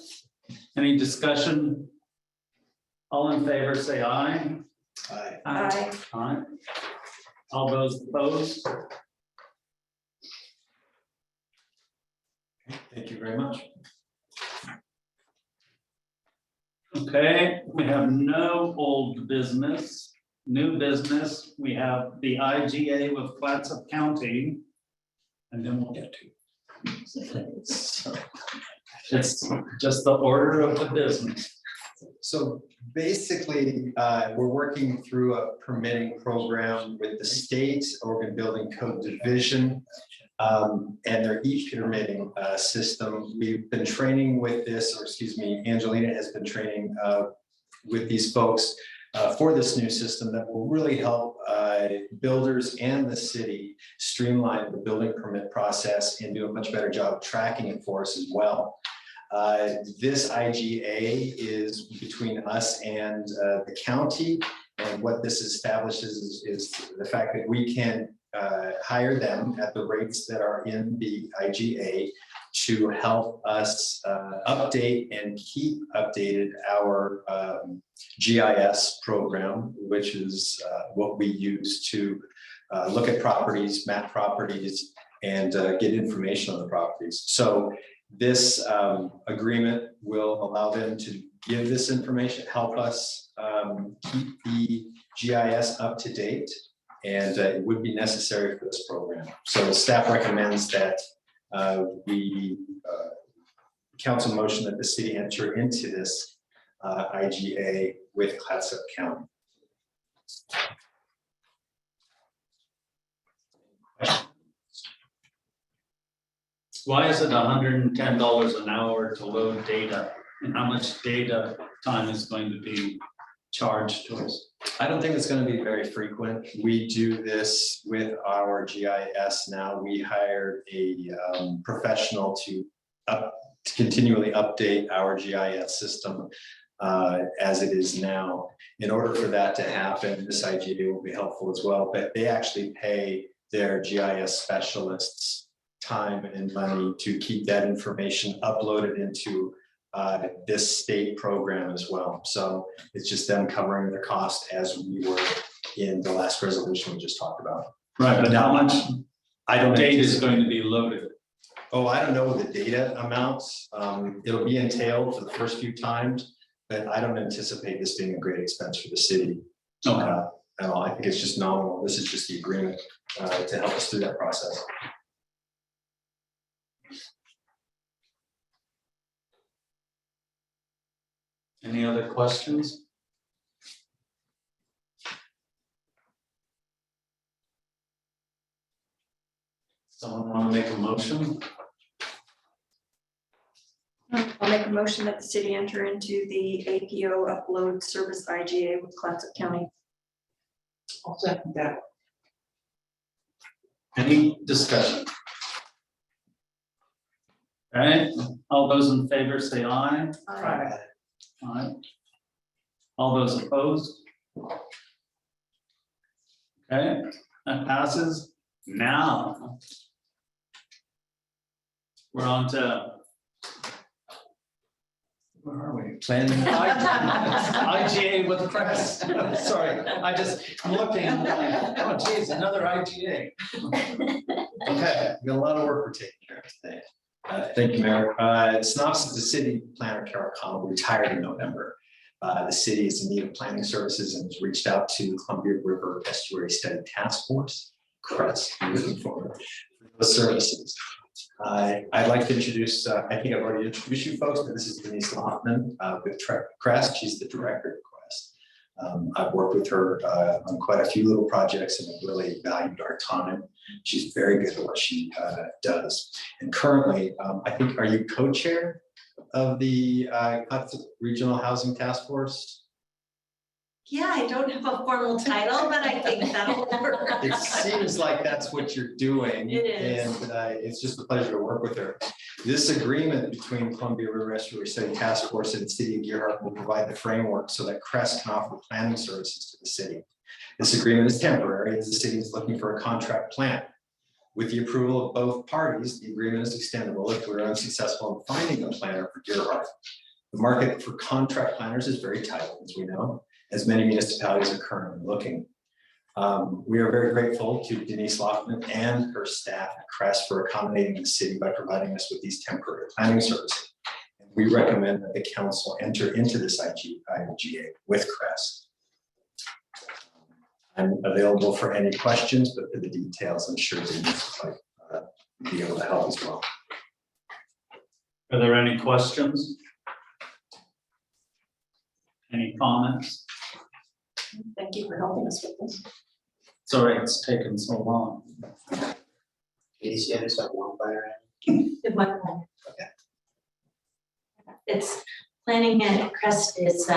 Any discussion? All in favor, say aye. Aye. Aye. Aye. All those opposed? Thank you very much. Okay, we have no old business, new business. We have the IGA with Clatsop County. And then we'll get to. So, it's just the order of the business. So basically, we're working through a permitting program with the state Oregon Building Code Division. And their e-permitting system. We've been training with this, or excuse me, Angelina has been training with these folks for this new system that will really help builders and the city streamline the building permit process and do a much better job of tracking it for us as well. This IGA is between us and the county, and what this establishes is the fact that we can hire them at the rates that are in the IGA to help us update and keep updated our GIS program, which is what we use to look at properties, map properties, and get information on the properties. So this agreement will allow them to give this information, help us keep the GIS up to date, and it would be necessary for this program. So staff recommends that we council motion that the city enter into this IGA with Clatsop County. Why is it $110 an hour to load data? And how much data time is going to be charged to us? I don't think it's going to be very frequent. We do this with our GIS now. We hired a professional to continually update our GIS system as it is now. In order for that to happen, this IGA will be helpful as well, but they actually pay their GIS specialists time and money to keep that information uploaded into this state program as well. So it's just them covering the cost as we were in the last resolution we just talked about. Right, but how much data is anticipate- going to be loaded? Oh, I don't know the data amounts. It'll be entailed for the first few times, but I don't anticipate this being a great expense for the city. Okay. At all. I think it's just nominal. This is just the agreement to help us through that process. Any other questions? Someone want to make a motion? I'll make a motion that the city enter into the APO upload service IGA with Clatsop County. I'll second that. Any discussion? All right, all those in favor say aye. Aye. All those opposed? Okay, that passes. Now we're on to, where are we? Planning. IGA with Crest. Sorry, I'm looking, I'm like, oh geez, another IGA. Okay, we got a lot of work we're taking care of today. Thank you, Mayor. Synopsis, the city planner, Carol Connell, retired in November. The city is in need of planning services and has reached out to Columbia River Estuary Study Task Force, CREST, looking for those services. I'd like to introduce, I think I've already introduced you folks, but this is Denise Loffman with CREST. She's the director of CREST. I've worked with her on quite a few little projects and have really valued our time. She's very good at what she does. And currently, I think, are you co-chair of the Regional Housing Task Force? Yeah, I don't have a formal title, but I think that'll work. It seems like that's what you're doing. It is. And it's just a pleasure to work with her. This agreement between Columbia River Estuary Study Task Force and the city of Gearhart will provide the framework so that CREST can offer planning services to the city. This agreement is temporary as the city is looking for a contract plan. With the approval of both parties, the agreement is extendable if we're unsuccessful in finding a planner for Gearhart. The market for contract planners is very tight, as we know, as many municipalities are currently looking. We are very grateful to Denise Loffman and her staff at CREST for accommodating the city by providing us with these temporary planning services. And we recommend that the council enter into this IGA with CREST. I'm available for any questions, but for the details, I'm sure Denise might be able to help as well. Are there any questions? Any comments? Thank you for helping us with this. Sorry, it's taken so long. Casey, I just have one fire. It's planning at Crest is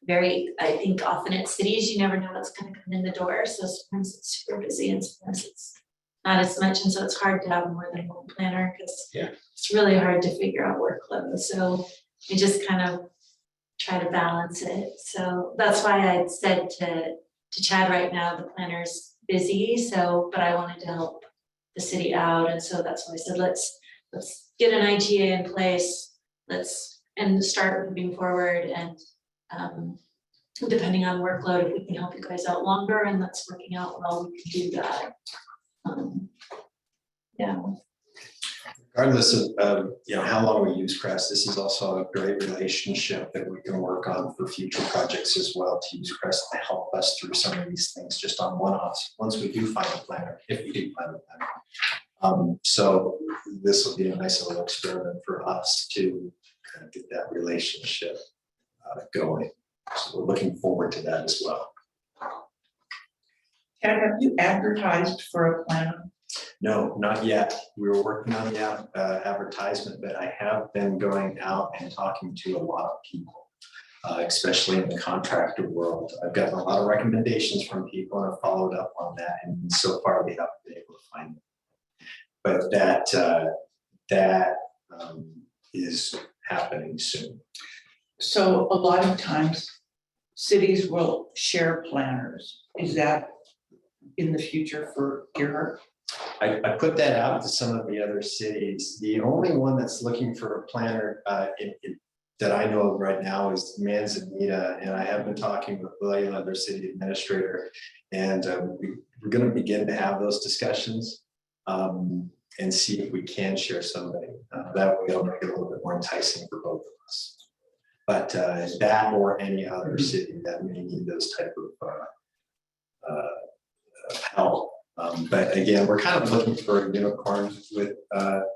very, I think often at cities, you never know what's gonna come in the door. So sometimes it's super busy and sometimes it's not as much. And so it's hard to have more than one planner because it's really hard to figure out workload. So we just kind of try to balance it. So that's why I said to Chad right now, the planner's busy. So, but I wanted to help the city out. And so that's why I said, let's let's get an ITA in place, and start moving forward and, depending on workload, if we can help you guys out longer and that's working out well, we can do that. Yeah. Regardless of, how long we use Crest, this is also a great relationship that we can work on for future projects as well, to use Crest to help us through some of these things just on one-offs, once we do find a planner, if we do find a planner. So this will be a nice little experiment for us to kind of get that relationship going. So we're looking forward to that as well. Ted, have you advertised for a planner? No, not yet. We were working on the advertisement, but I have been going out and talking to a lot of people, especially in the contractor world. I've gotten a lot of recommendations from people and I've followed up on that, and so far we haven't been able to find it. But that is happening soon. So a lot of times cities will share planners. Is that in the future for Gerhart? I put that out to some of the other cities. The only one that's looking for a planner that I know of right now is Manzanita, and I have been talking with Layla, their city administrator, and we're going to begin to have those discussions and see if we can share somebody. That way it'll make it a little bit more enticing for both of us. But that or any other city that may need those type of help. But again, we're kind of looking for a unicorn with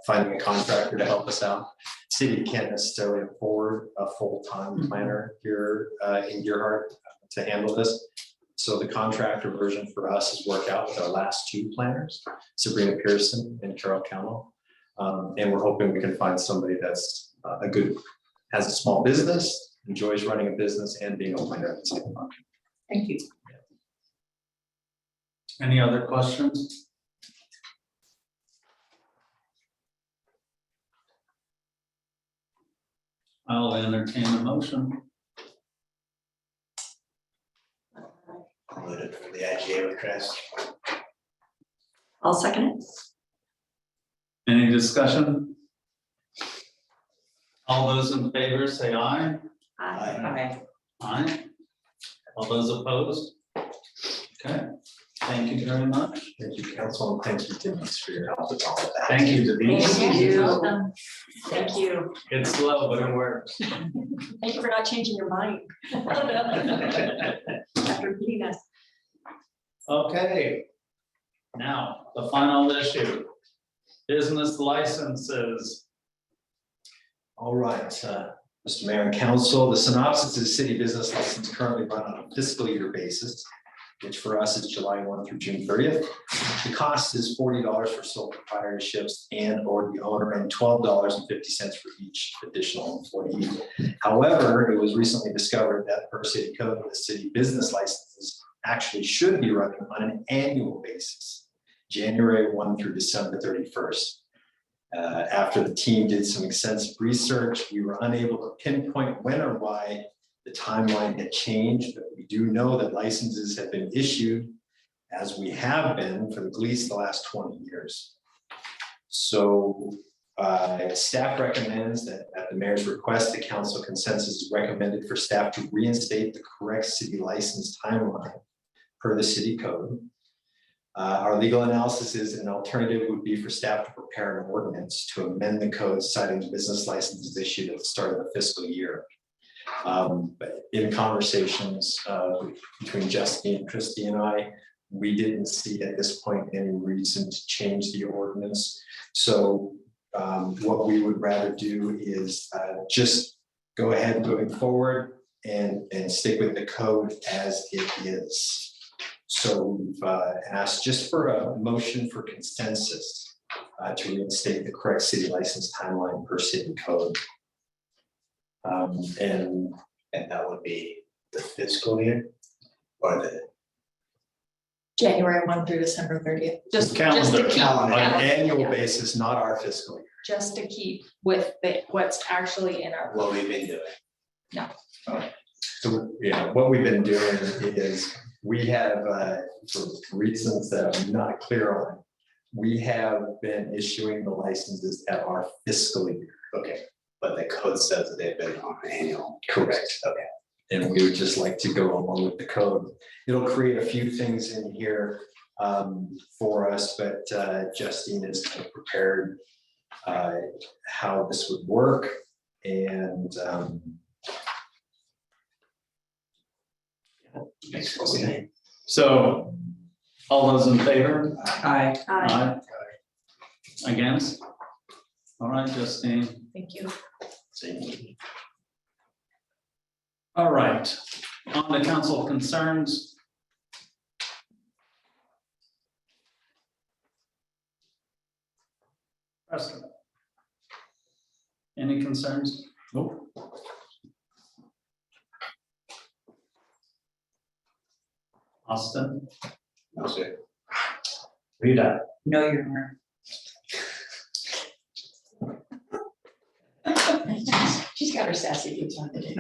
finding a contractor to help us out. City can't necessarily afford a full-time planner here in Gerhart to handle this. So the contractor version for us has worked out with our last two planners, Sabrina Pearson and Carol Cowell. And we're hoping we can find somebody that's has a small business, enjoys running a business and being a planner at the same time. Thank you. Any other questions? I'll entertain a motion. Included for the IGA with Crest. I'll second it. Any discussion? All those in favor say aye. Aye. Aye. All those opposed? Okay, thank you very much. Thank you, council, and thank you, Denise, for your help with all of that. Thank you, Denise. Thank you. Welcome. Thank you. It's slow, but it works. Thank you for not changing your mind. After meeting us. Okay. Now, the final issue. Business licenses. All right, Mr. Mayor and Council, the synopsis is city business license currently run on a fiscal year basis, which for us is July 1 through June 30th. The cost is $40 for sole proprietorships and or the owner, and $12.50 for each additional employee. However, it was recently discovered that per city code, the city business licenses actually should be running on an annual basis, January 1 through December 31st. After the team did some extensive research, we were unable to pinpoint when or why the timeline had changed, but we do know that licenses have been issued, as we have been for at least the last 20 years. So staff recommends that at the mayor's request, the council consensus is recommended for staff to reinstate the correct city license timeline per the city code. Our legal analysis is an alternative would be for staff to prepare an ordinance to amend the code citing the business licenses issued at the start of the fiscal year. But in conversations between Justine, Christy, and I, we didn't see at this point any reason to change the ordinance. So what we would rather do is just go ahead moving forward and stick with the code as it is. So we've asked just for a motion for consensus to reinstate the correct city license timeline per city code. And that would be the fiscal year or the January 1 through December 30th. Just to Calendar. keep, On an yeah, annual yeah, basis, not our fiscal year. just to keep with what's actually in our. what we've been doing. So, yeah, what we've been doing is we have, for reasons that I'm not clear on, We have been issuing the licenses at our fiscal year. Okay, but the code says that they've been on an annual. Correct. Okay. And we would just like to go along with the code. It'll create a few things in here for us, but Justine has prepared how this would work. And So, all those in favor? Aye. Aye. Against? All right, Justine. Thank you. All right, on the council concerns. Preston. Any concerns? Nope. Austin? No, sir. Rita? No, you're not. She's got her sassy boots on today.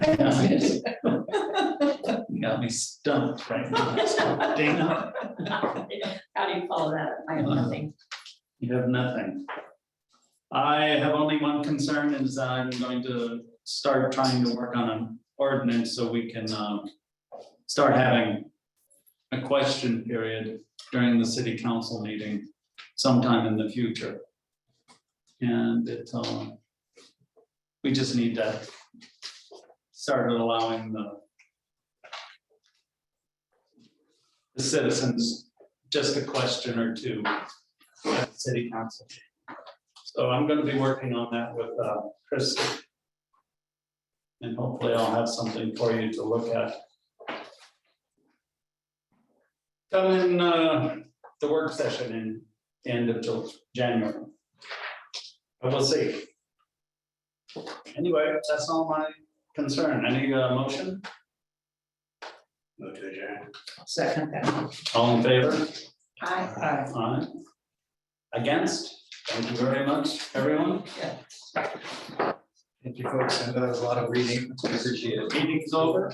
You got me stumped right now. Dana? How do you follow that? I have nothing. You have nothing. I have only one concern is I'm going to start trying to work on an ordinance so we can start having a question period during the city council meeting sometime in the future. And it, we just need to start allowing the citizens just a question or two at the city council. So I'm going to be working on that with Chris. And hopefully I'll have something for you to look at. Come in the work session in end of January. But we'll see. Anyway, that's all my concern. Any motion? Move to adjourn. Second that. All in favor? Aye. Aye. Aye. Against? Thank you very much, everyone. thank you, folks. I know that was a lot of reading. Appreciate it. Meeting's over.